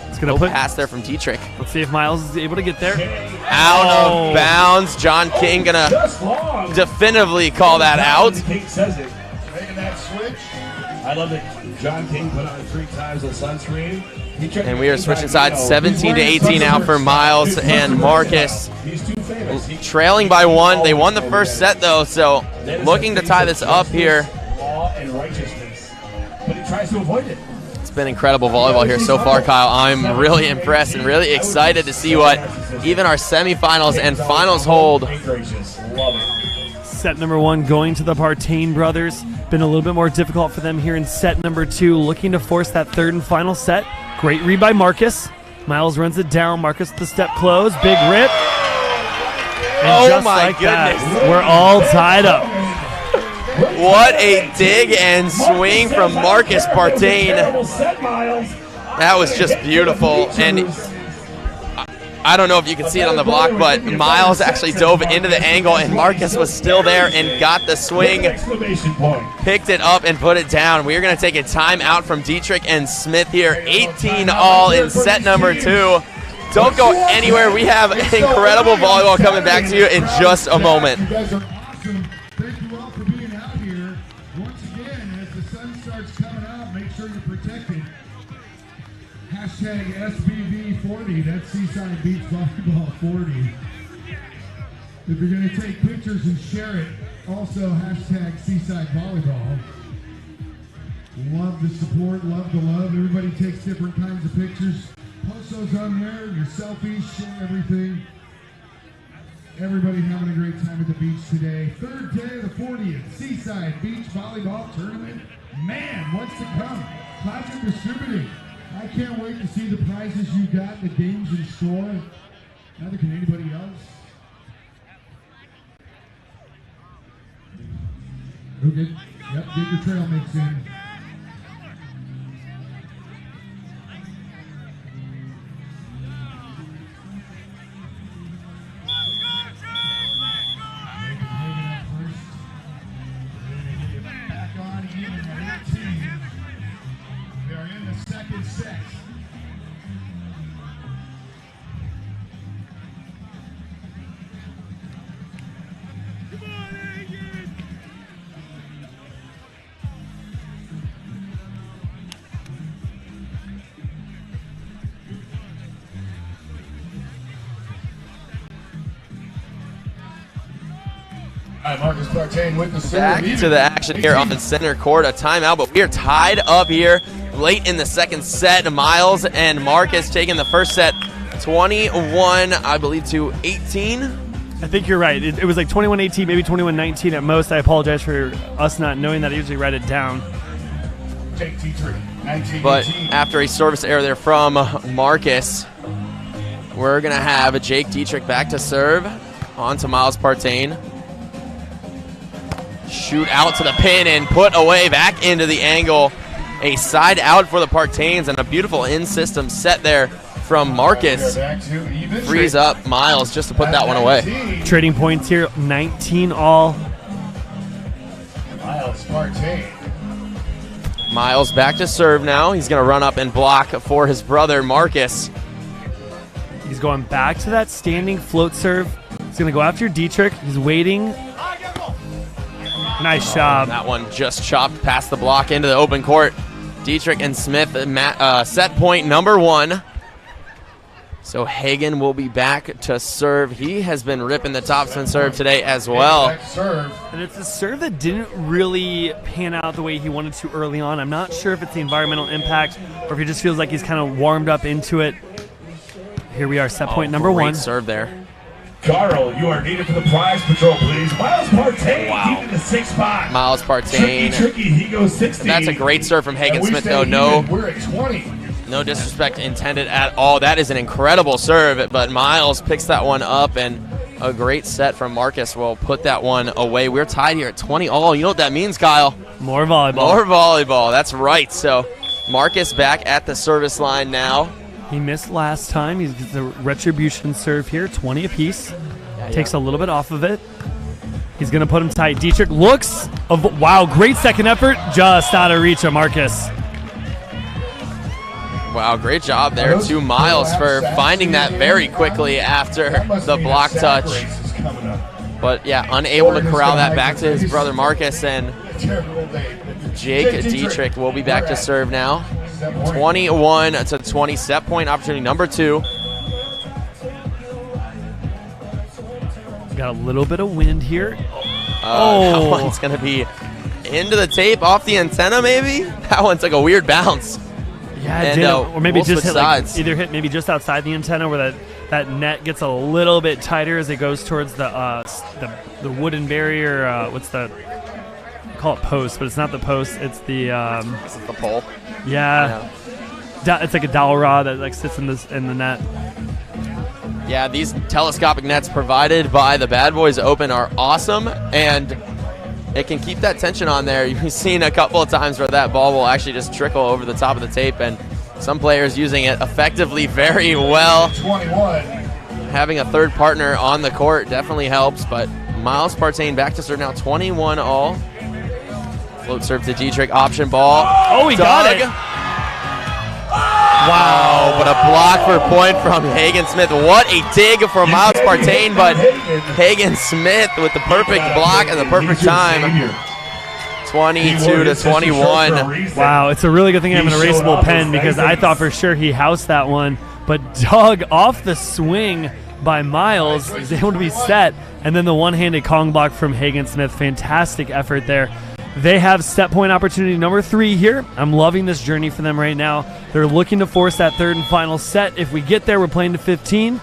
It's going to put pass there from Dietrich. Let's see if Miles is able to get there. Out of bounds. John King going to definitively call that out. King says it. Making that switch. I love that John King put on 3 times the sunscreen. And we are switching sides, 17-18 now for Miles and Marcus. Trailing by 1. They won the first set, though, so looking to tie this up here. Law and righteousness. But he tries to avoid it. It's been incredible volleyball here so far, Kyle. I'm really impressed and really excited to see what even our semifinals and finals hold. Set number 1 going to the Partain brothers. Been a little bit more difficult for them here in set number 2, looking to force that third and final set. Great read by Marcus. Miles runs it down. Marcus with the step close. Big rip. And just my like goodness. that, we're all tied up. What a dig and swing from Marcus Partain. That was just beautiful. And I don't know if you can see it on the block, but Miles actually dove into the angle, and Marcus was still there and got the swing, picked it up, and put it down. We are going to take a timeout from Dietrich and Smith here. 18 all in set number 2. Don't go anywhere. We have incredible volleyball coming back to you in just a moment. You guys are awesome. Thank you all for being out here. Once again, as the sun starts coming out, make sure you're protected. Hashtag SBV40, that's Seaside Beach Volleyball 40. If you're going to take pictures and share it, also hashtag Seaside Volleyball. Love the support, love the love. Everybody takes different kinds of pictures. Post those on there, your selfies, share everything. Everybody having a great time at the beach today. Third day of the 40th Seaside Beach Volleyball Tournament. Man, what's to come? Clouds are distributing. I can't wait to see the prizes you got, the games in store. Neither can anybody else. Okay. Yep, get your trail mix in. Marcus Partain with the serve. Back to the action here on the center court. A timeout, but we are tied up here late in the second set. Miles and Marcus taking the first set 21, I believe, to 18. I think you're right. It was like 21-18, maybe 21-19 at most. I apologize for us not knowing that. I usually write it down. Jake Dietrich But after a service error there from Marcus, we're going to have Jake Dietrich back to serve. On to Miles Partain. Shoot out to the pin and put away back into the angle. A side out for the Partains and a beautiful in-system set there from Marcus. Frees up Miles just to put that one away. Trading points here, 19 all. Miles Partain. Miles back to serve now. He's going to run up and block for his brother Marcus. He's going back to that standing float serve. He's going to go after Dietrich. He's waiting. Nice job. That one just chopped past the block into the open court. Dietrich and Smith set point number 1. So Hagen will be back to serve. He has been ripping the topspin serve today as well. And it's a serve that didn't really pan out the way he wanted to early on. I'm not sure if it's the environmental impact or if he just feels like he's kind of warmed up into it. Here we are, set point number 1. Great serve there. Carl, you are needed for the prize patrol, please. Miles Partain, deep in the 6 spot. Miles Partain. Tricky, he goes 60. That's a great serve from Hagen Smith, though. We're at 20. No disrespect intended at all. That is an incredible serve, but Miles picks that one up, and a great set from Marcus will put that one away. We're tied here at 20 all. You know what that means, Kyle? More volleyball. More volleyball. That's right. So Marcus back at the service line now. He missed last time. He's the retribution serve here, 20 apiece. Takes a little bit off of it. He's going to put him tight. Dietrich looks, wow, great second effort. Just out of reach of Marcus. Wow, great job there to Miles for finding that very quickly after the block touch. But yeah, unable to corral that back to his brother Marcus, and Jake Dietrich will be back to serve now. 21 to 20, set point opportunity number 2. Got a little bit of wind here. That one's going to be into the tape, off the antenna maybe? That one took a weird bounce. Yeah, it and, did. Or maybe we'll just hit sides. either hit maybe just outside the antenna where that net gets a little bit tighter as it goes towards the wooden barrier. What's the? I call it post, but it's not the post. It's the. Is it the pole? Yeah. It's like a dowel rod that like sits in the net. Yeah, these telescopic nets provided by the Bad Boys Open are awesome, and it can keep that tension on there. You've seen a couple of times where that ball will actually just trickle over the top of the tape, and some players using it effectively very well. 21. Having a third partner on the court definitely helps, but Miles Partain back to serve now, 21 all. Float serve to Dietrich, option ball. Oh, he got it. Wow, but a block for point from Hagen Smith. What a dig from Miles Partain, but Hagen Smith with the perfect block and the perfect time. 22 to 21. Wow, it's a really good thing I have an erasable pen because I thought for sure he housed that one, but dug off the swing by Miles is able to be set, and then the one-handed Kong block from Hagen Smith. Fantastic effort there. They have set point opportunity number 3 here. I'm loving this journey for them right now. They're looking to force that third and final set. If we get there, we're playing to 15.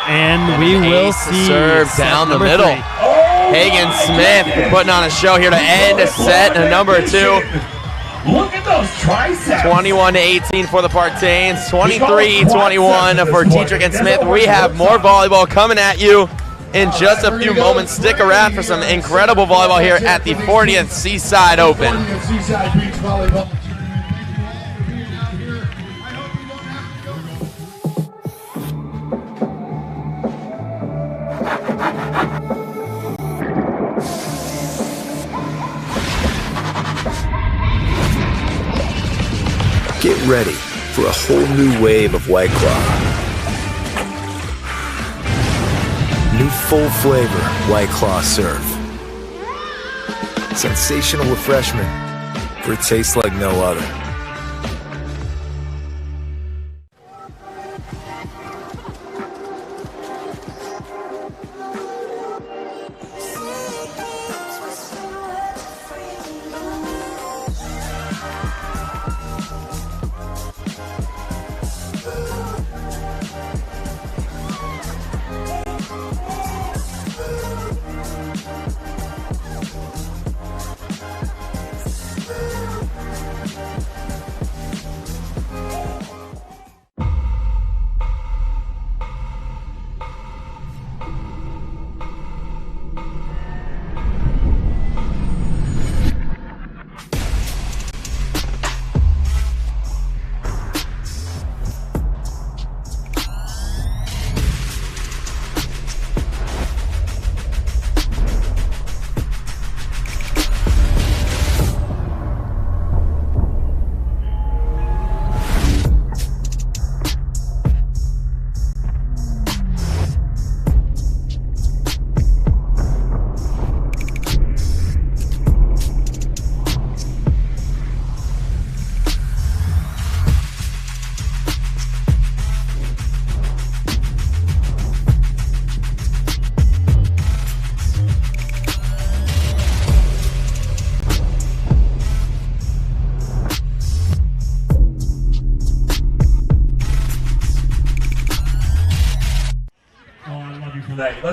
And we will see serve down the middle. Hagen Smith putting on a show here to end set number 2. Look at those triceps. 21 to 18 for the Partains. 23-21 for Dietrich and Smith. We have more volleyball coming at you in just a few moments. Stick around for some incredible volleyball here at the 40th Seaside Open. Get ready for a whole new wave of White Claw. New full flavor White Claw Surf. Sensational refreshment for a taste like no other.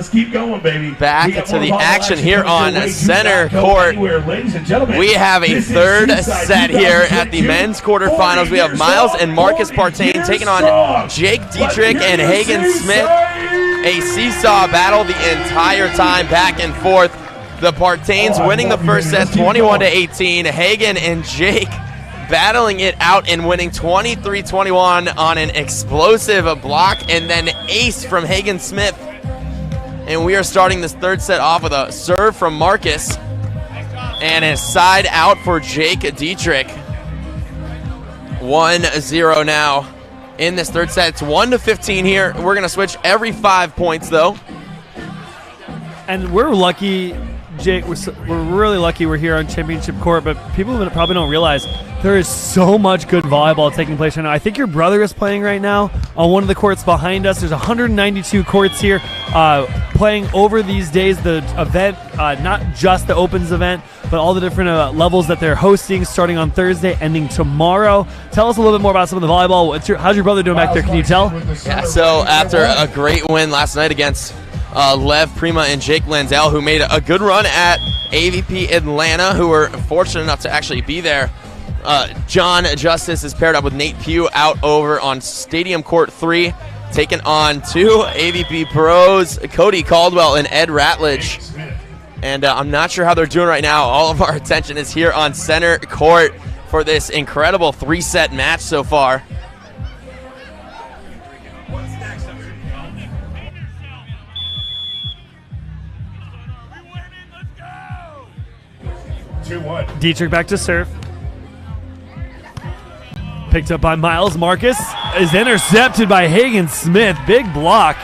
Let's keep going, baby. Back We got to more the volleyball action here coming your on way. Do center not go court. anywhere, ladies and gentlemen. We have a This is third Seaside set here at the 2022. men's quarterfinals. We have Miles and Marcus Partain taking on Jake Dietrich and Hagen Smith. A seesaw battle the entire time, back and forth. The Partains winning the first set 21-18. Hagen and Jake battling it out and winning 23-21 on an explosive block and then ace from Hagen Smith. And we are starting this third set off with a serve from Marcus and a side out for Jake Dietrich. 1-0 now in this third set. It's 1-15 here. We're going to switch every 5 points, though. And we're lucky, Jake. We're really lucky we're here on championship court, but people probably don't realize there is so much good volleyball taking place right now. I think your brother is playing right now on one of the courts behind us. There's 192 courts here playing over these days. The event, not just the Opens event, but all the different levels that they're hosting, starting on Thursday, ending tomorrow. Tell us a little bit more about some of the volleyball. How's your brother doing back there? Can you tell? Yeah, so after a great win last night against Lev Prima and Jake Lanzel, who made a good run at AVP Atlanta, who were fortunate enough to actually be there. John Justice is paired up with Nate Pugh out over on Stadium Court 3, taking on two AVP pros, Cody Caldwell and Ed Ratledge. And I'm not sure how they're doing right now. All of our attention is here on center court for this incredible 3-set match so far. Dietrich back to serve. Picked up by Miles. Marcus is intercepted by Hagen Smith. Big block.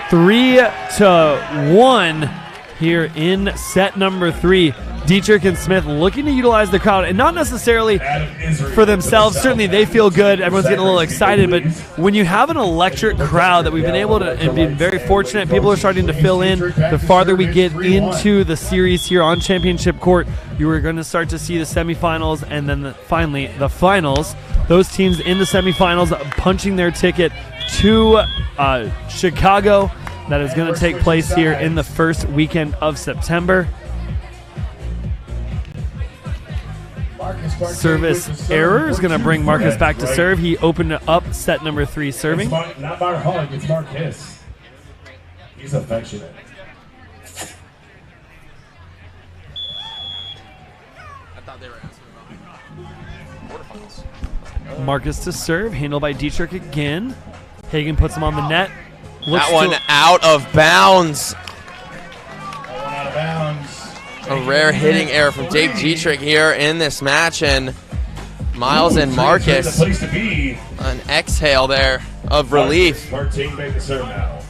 3-1 here in set number 3. Dietrich and Smith looking to utilize the crowd, and not necessarily for themselves. Certainly they feel good. Everyone's getting a little excited, but when you have an electric crowd that we've been able to, and been very fortunate, people are starting to fill in. The farther we get into the series here on championship court, you are going to start to see the semifinals and then finally the finals. Those teams in the semifinals punching their ticket to Chicago. That is going to take place here in the first weekend of September. Service error is going to bring Marcus back to serve. He opened up set number 3 serving. It's not Bar Hug, it's Marcus. He's affectionate. I thought they were asking about quarterfinals. Marcus to serve, handled by Dietrich again. Hagen puts him on the net. That one out of bounds. That one out of bounds. A rare hitting error from Jake Dietrich here in this match, and Miles and Marcus, an exhale there of relief. Partain back to serve now.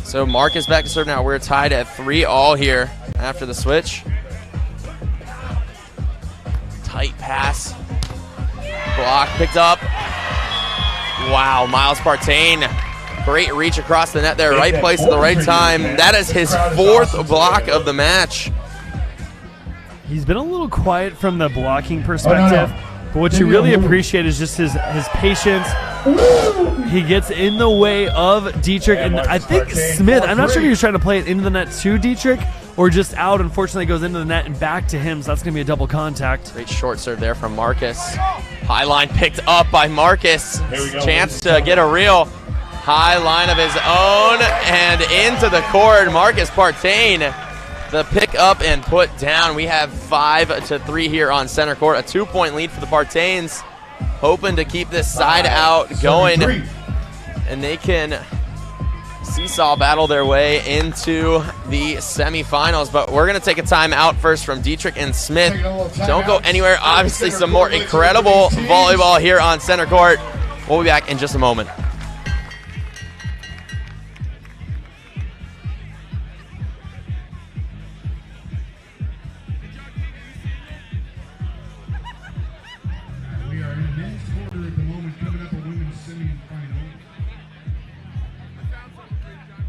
So Marcus back to serve now. We're tied at 3-all here after the switch. Tight pass. Block picked up. Wow, Miles Partain. Great reach across the net there. Right place at the right time. That is his 4th block of the match. He's been a little quiet from the blocking perspective, but what you really appreciate is just his patience. He gets in the way of Dietrich, and I think Smith, I'm not sure if he was trying to play it into the net to Dietrich or just out. Unfortunately, it goes into the net and back to him, so that's going to be a double contact. Great short serve there from Marcus. High line picked up by Marcus. Chance to get a real high line of his own and into the court. Marcus Partain, the pick up and put down. We have 5-3 here on center court. A 2-point lead for the Partains, hoping to keep this side out going, and they can seesaw battle their way into the semifinals. But we're going to take a timeout first from Dietrich and Smith. Don't go anywhere. Obviously some more incredible volleyball here on center court. We'll be back in just a moment.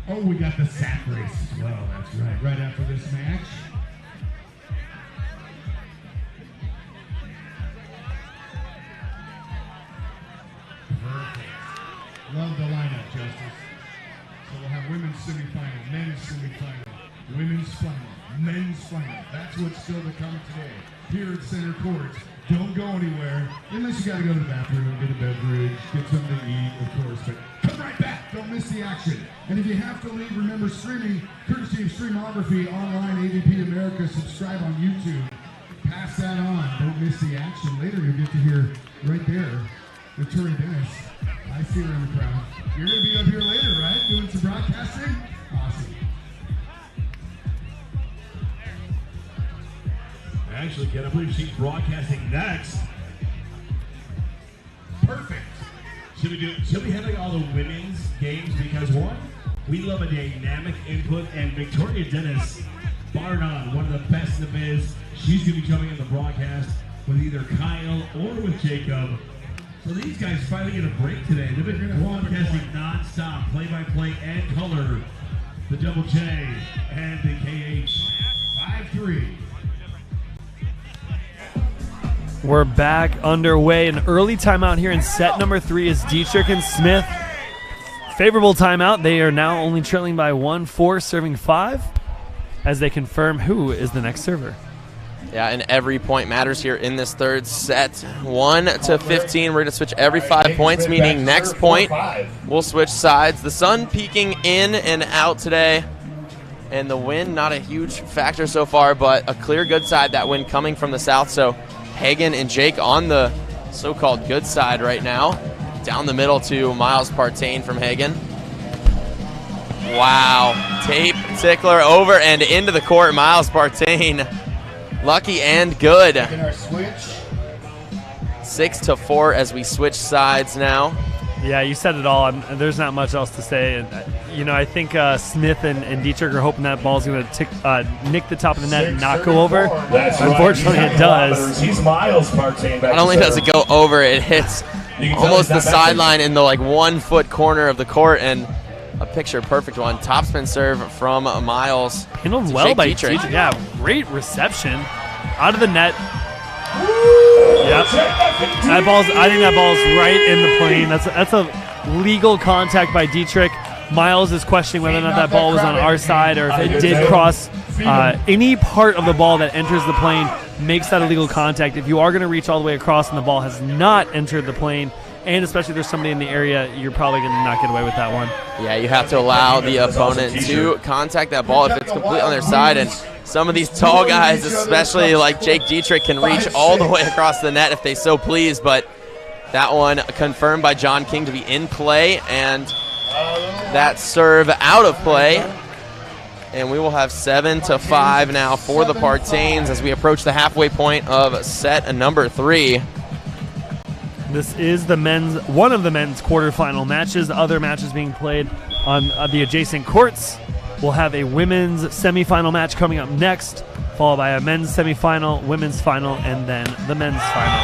Oh, we got the sack race as well. That's right. Right after this match. Perfect. Love the lineup, Justice. So we'll have women's semifinal, men's That's what's still to come today. Here at center court. Don't go anywhere unless you got to go to the bathroom, get a beverage, get something to eat, of course. But come right back. Don't miss the action. And if you have to leave, remember streaming, courtesy of Streamography, online, AVP America. Subscribe on YouTube. Pass that on. Don't miss the action. Later, you'll get to hear right there with Tori Dennis. I see her in the crowd. You're going to be up here later, right? Doing some broadcasting? Awesome. Actually, can I believe she's broadcasting next? Perfect. She'll be handling all the women's games because one, we love a dynamic input, and Victoria Dennis, bar none, one of the best in the biz. She's going to be coming in the broadcast with either Kyle or with Jacob. So these guys finally get a break today. They've been broadcasting non-stop, play-by-play and color. The Double J and the KH 5-3. We're back underway. An early timeout here in set number 3 is Dietrich and Smith. Favorable timeout. They are now only trailing by 1-4, serving 5, as they confirm who is the next server. Yeah, and every point matters here in this third set. 1-15. We're going to switch every 5 points, meaning next point we'll switch sides. The sun peeking in and out today, and the wind not a huge factor so far, but a clear good side, that wind coming from the south. So Hagen and Jake on the so-called good side right now. Down the middle to Miles Partain from Hagen. Wow. Tape tickler over and into the court. Miles Partain. Lucky and good. 6-4 as we switch sides now. Yeah, you said it all. There's not much else to say. And I think Smith and Dietrich are hoping that ball's going to nick the top of the net and not go over. Unfortunately, it does. He's Miles Partain. Not only does it go over, it hits almost the sideline in the 1 foot corner of the court, and a picture perfect one. Topspin serve from Miles. Handled well by Dietrich. Yeah, great reception out of the net. Yep. I think that ball's right in the plane. That's a legal contact by Dietrich. Miles is questioning whether or not that ball was on our side, or if it did cross any part of the ball that enters the plane makes that a legal contact. If you are going to reach all the way across and the ball has not entered the plane, and especially if there's somebody in the area, you're probably going to not get away with that one. Yeah, you have to allow the opponent to contact that ball if it's completely on their side. And some of these tall guys, especially like Jake Dietrich, can reach all the way across the net if they so please. But that one confirmed by John King to be in play, and that serve out of play. And we will have 7-5 now for the Partains as we approach the halfway point of set number 3. This is one of the men's quarterfinal matches. The other matches being played on the adjacent courts. We'll have a women's semifinal match coming up next, followed by a men's semifinal, women's final, and then the men's final.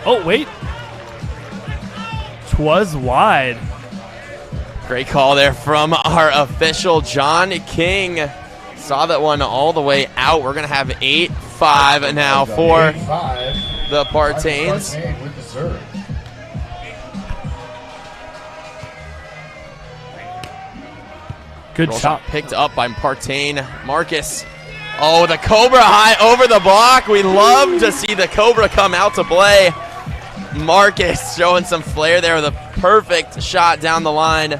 Oh, wait. 'Twas wide. Great call there from our official, John King. Saw that one all the way out. We're going to have 8-5 now for the Partains. Good shot. Picked up by Partain. Marcus. Oh, the Cobra high over the block. We love to see the Cobra come out to play. Marcus showing some flair there with a perfect shot down the line.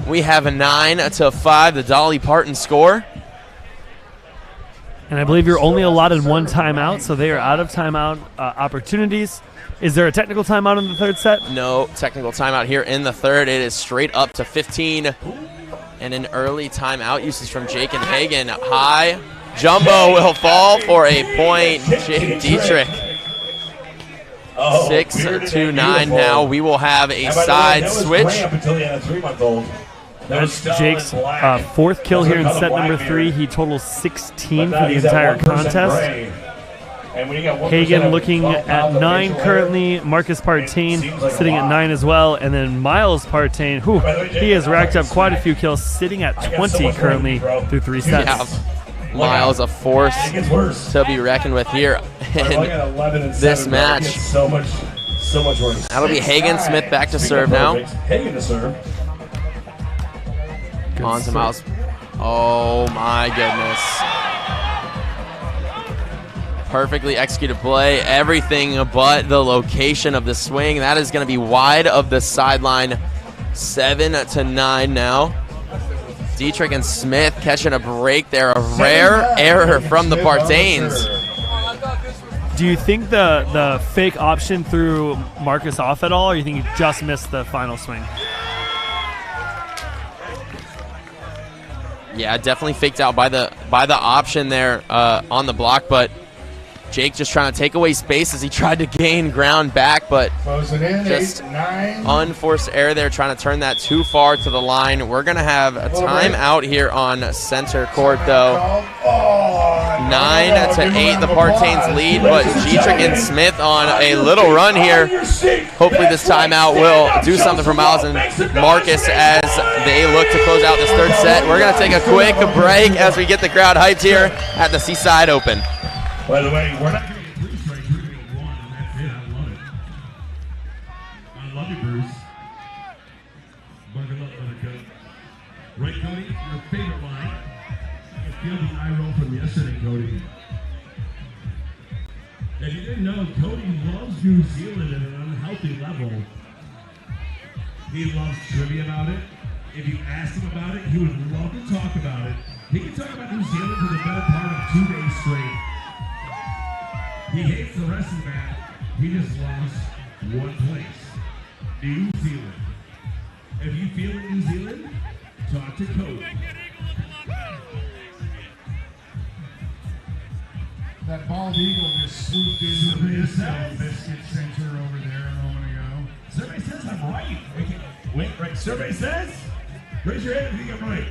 We have a 9-5, the Dolly Parton score. And I believe you're only allotted one timeout, so they are out of timeout opportunities. Is there a technical timeout in the third set? No technical timeout here in the third. It is straight up to 15. And an early timeout usage from Jake and Hagen. High. Jumbo will fall for a point. Jake Dietrich. 6-9 now. We will have a side switch. That's Jake's fourth kill here in set number 3. He totals 16 for the entire contest. Hagen looking at 9 currently. Marcus Partain sitting at 9 as well. And then Miles Partain, he has racked up quite a few kills, sitting at 20 currently through 3 sets. Yeah, Miles, a force to be reckoned with here in this match. So much worse. That'll be Hagen. Smith back to serve now. Hagen to serve. On to Miles. Oh my goodness. Perfectly executed play. Everything but the location of the swing. That is going to be wide of the sideline. 7-9 now. Dietrich and Smith catching a break there. A rare error from the Partains. Do you think the fake option threw Marcus off at all, or you think he just missed the final swing? Yeah, definitely faked out by the option there on the block, but Jake just trying to take away space as he tried to gain ground back, but just unforced error there, trying to turn that too far to the line. We're going to have a timeout here on center court, though. 9-8, the Partains lead, but Dietrich and Smith on a little run here. Hopefully this timeout will do something for Miles and Marcus as they look to close out this third set. We're going to take a quick break as we get the crowd hyped here at the Seaside Open. By the way, we're not going to get 3 strikes, we're going to get 1, and that's it. I love it. I love you, Bruce. Buckle up, Buttercup. Right, Cody? Your favorite line. I feel the eye roll from yesterday, Cody. If you didn't know, Cody loves New Zealand at an unhealthy level. He loves trivia about it. If you asked him about it, he would love to talk about it. He can talk about New Zealand for the better part of 2 days straight. He hates the rest of that. He just loves one place, New Zealand. If you feel in New Zealand, talk to Cody. That bald eagle just swooped into the biscuit center over there a moment ago. Survey says I'm right. Wait, right. Survey says? Raise your hand if you think I'm right.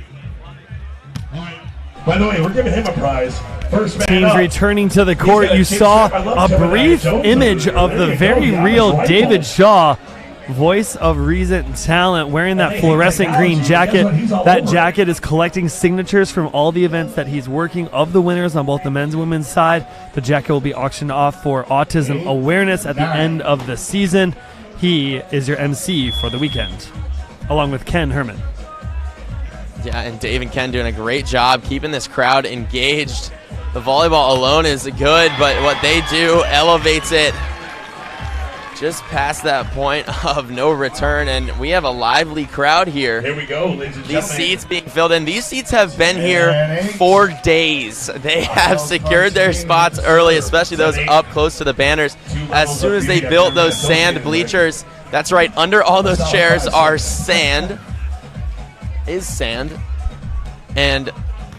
All right. By the way, we're giving him a prize. First man Teams up. returning to the court. You saw a brief image of the very real David Shaw, voice of Reason and Talent, wearing that fluorescent green jacket. That jacket is collecting signatures from all the events that he's working of the winners on both the men's and women's side. The jacket will be auctioned off for autism awareness at the end of the season. He is your MC for the weekend, along with Ken Herman. Yeah, and Dave and Ken doing a great job keeping this crowd engaged. The volleyball alone is good, but what they do elevates it just past that point of no return, and we have a lively crowd here. Here we go, ladies and gentlemen. These seats being filled in. These seats have been here for days. They have secured their spots early, especially those up close to the banners. As soon as they built those sand bleachers, that's right, under all those chairs are sand. And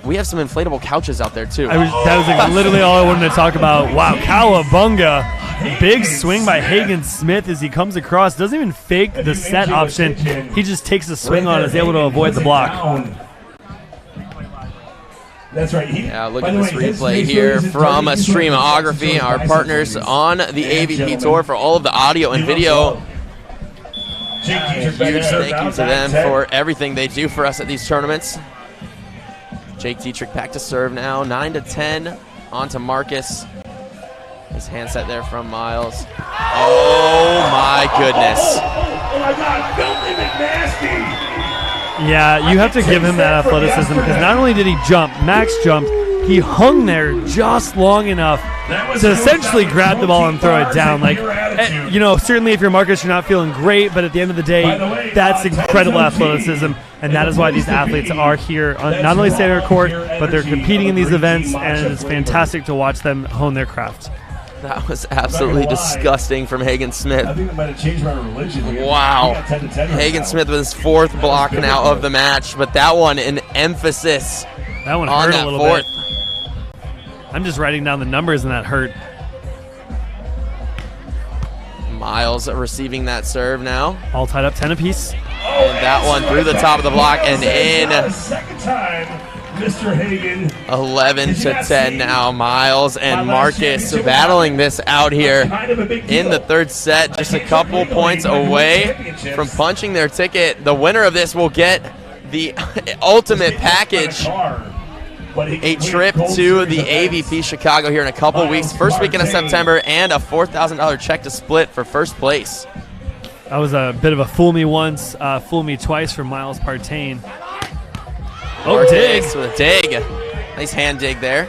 we have some inflatable couches out there too. That was like literally all I wanted to talk about. Wow, cowabunga. Big swing by Hagen Smith as he comes across. Doesn't even fake the set option. He just takes a swing on and is able to avoid the block. That's right. Yeah, look at this replay here from Streamography, our partners on the AVP Tour for all of the audio and video. Huge thank you to them for everything they do for us at these tournaments. Jake Dietrich back to serve now, 9-10, on to Marcus. His handset there from Miles. Oh my goodness. Oh my God, filthy McNasty. Yeah, you have to give him that athleticism because not only did he jump, Max jumped, he hung there just long enough to essentially grab the ball and throw it down. Like, you know, certainly if you're Marcus, you're not feeling great, but at the end of the day, that's incredible athleticism, and that is why these athletes are here on not only center court, but they're competing in these events, and it's fantastic to watch them hone their craft. That was absolutely disgusting from Hagen Smith. I think I might have changed my religion. Wow. Hagen Smith with his fourth block now of the match, but that one an emphasis that one on hurt that a little fourth. bit. I'm just writing down the numbers and that hurt. Miles receiving that serve now. All tied up 10 apiece. And that one through the top of the block and in. Second time, Mr. Hagen. 11-10 now. Miles and Marcus battling this out here in the third set. Just a couple points away from punching their ticket. The winner of this will get the ultimate package. A trip to the AVP Chicago here in a couple weeks. First weekend of September and a $4,000 check to split for first place. That was a bit of a fool me once, fool me twice from Miles Partain. Oh, dig. With a dig. Nice hand dig there.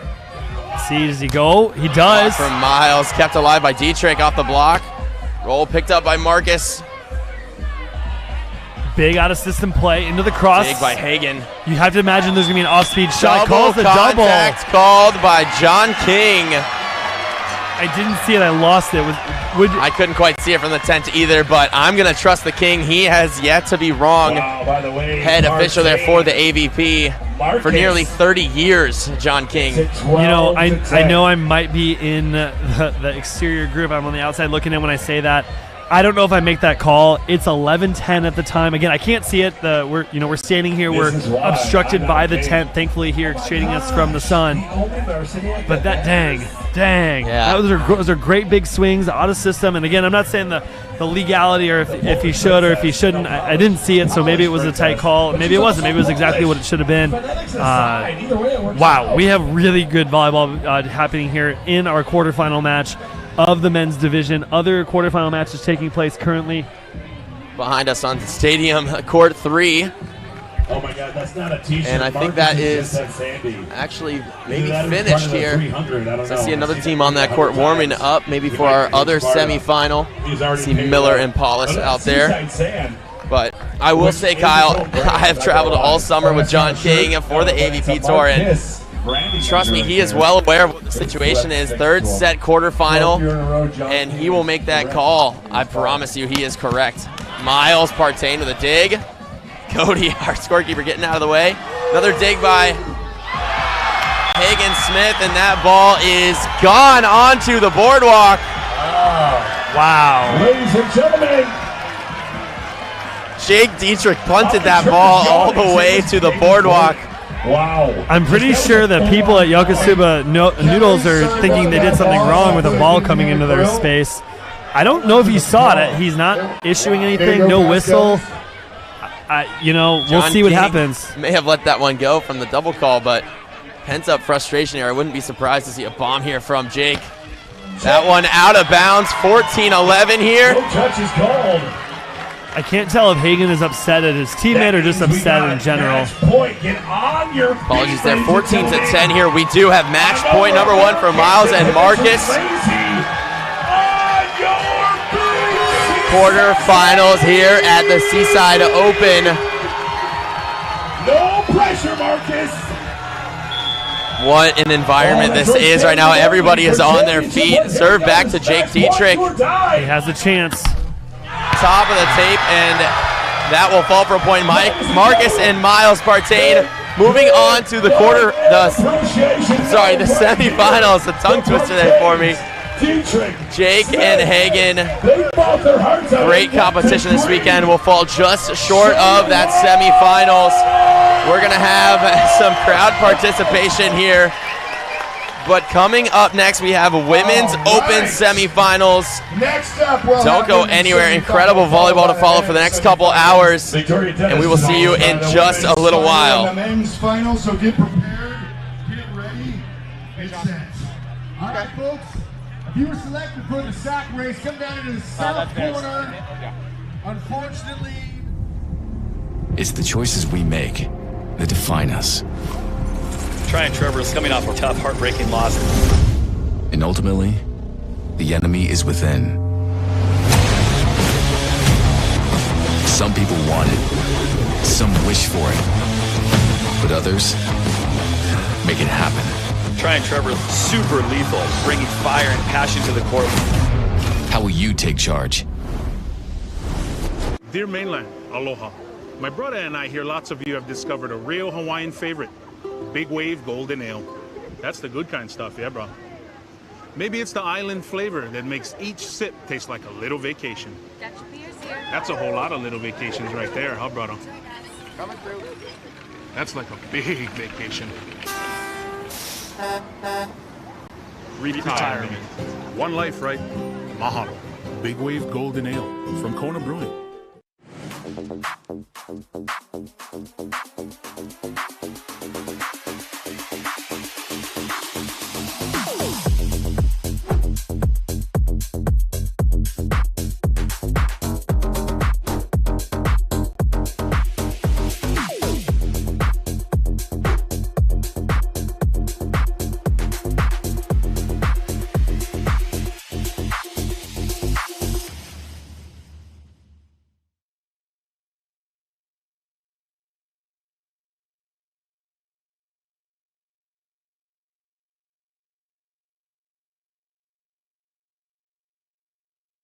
see, does he go? He does. From Miles, kept alive by Dietrich off the block. Roll picked up by Marcus. Big out of system play into the cross. Big by Hagen. You have to imagine there's going to be an off-speed shot. Double Calls the double. contact called by John King. I didn't see it. I lost it. I couldn't quite see it from the tent either, but I'm going to trust the King. He has yet to be wrong. Wow, by the way, Head official there for the AVP for nearly 30 years, John King. You know, I know I might be in the exterior group. I'm on the outside looking in when I say that. I don't know if I make that call. It's 11:10 at the time. Again, I can't see it. We're standing here. We're obstructed by the tent. Thankfully, here shading us from the sun. But that dang. Yeah. Those are great big swings out of system. And again, I'm not saying the legality or if he should or if he shouldn't. I didn't see it, so maybe it was a tight call. Maybe it wasn't. Maybe it was exactly what it should have been. Wow, we have really good volleyball happening here in our quarterfinal match of the men's division. Other quarterfinal matches taking place currently. Behind us on Stadium Court 3. Oh my God, that's not a t-shirt. And I think that is actually maybe finished here. So I see another team on that court warming up, maybe for our other semifinal. See Miller and Paulus out there. But I will say, Kyle, I have traveled all summer with John King for the AVP Tour, and trust me, he is well aware of what the situation is. Third set quarterfinal, and he will make that call. I promise you, he is correct. Miles Partain with a dig. Cody, our scorekeeper, getting out of the way. Another dig by Hagen Smith, and that ball is gone onto the boardwalk. Wow. Ladies and gentlemen, Jake Dietrich punted that ball all the way to the boardwalk. Wow. I'm pretty sure that people at Yokosuba Noodles are thinking they did something wrong with a ball coming into their space. I don't know if he saw it. He's not issuing anything, no whistle. We'll see what happens. May have let that one go from the double call, but pent-up frustration here. I wouldn't be surprised to see a bomb here from Jake. That one out of bounds, 14-11 here. No touch is called. I can't tell if Hagen is upset at his teammate or just upset in general. Apologies there, 14-10 here. We do have match point number 1 for Miles and Marcus. Quarterfinals here at the Seaside Open. No pressure, Marcus. What an environment this is right now. Everybody is on their feet. Serve back to Jake Dietrich. He has a chance. Top of the tape, and that will fall for a point. Marcus and Miles Partain moving on to the semifinals. A tongue twister there for me. Jake and Hagen, great competition this weekend. Will fall just short of that semifinals. We're going to have some crowd participation here. But coming up next, we have women's open semifinals. Next up, don't go anywhere. Incredible volleyball to follow for the next couple hours. And we will see you in just a little while. The men's final, so get prepared, get ready, get set. All right, folks. If you were selected for the sack race, come down into the south corner. Unfortunately, It's the choices we make that define us. Tryon Trevor is coming off a tough, heartbreaking loss. And ultimately, the enemy is within. Some people want it, some wish for it, but others make it happen. Tryon Trevor, super lethal, bringing fire and passion to the court. How will you take charge? Dear mainland, aloha. My brother and I hear lots of you have discovered a real Hawaiian favorite, Big Wave Golden Ale. That's the good kind of stuff, yeah, bro. Maybe it's the island flavor that makes each sip taste like a little vacation. Got your beers here. That's a whole lot of little vacations right there, huh, brother? Coming through. That's like a big vacation. Retirement. One life, right? Mahalo. Big Wave Golden Ale from Kona Brewing.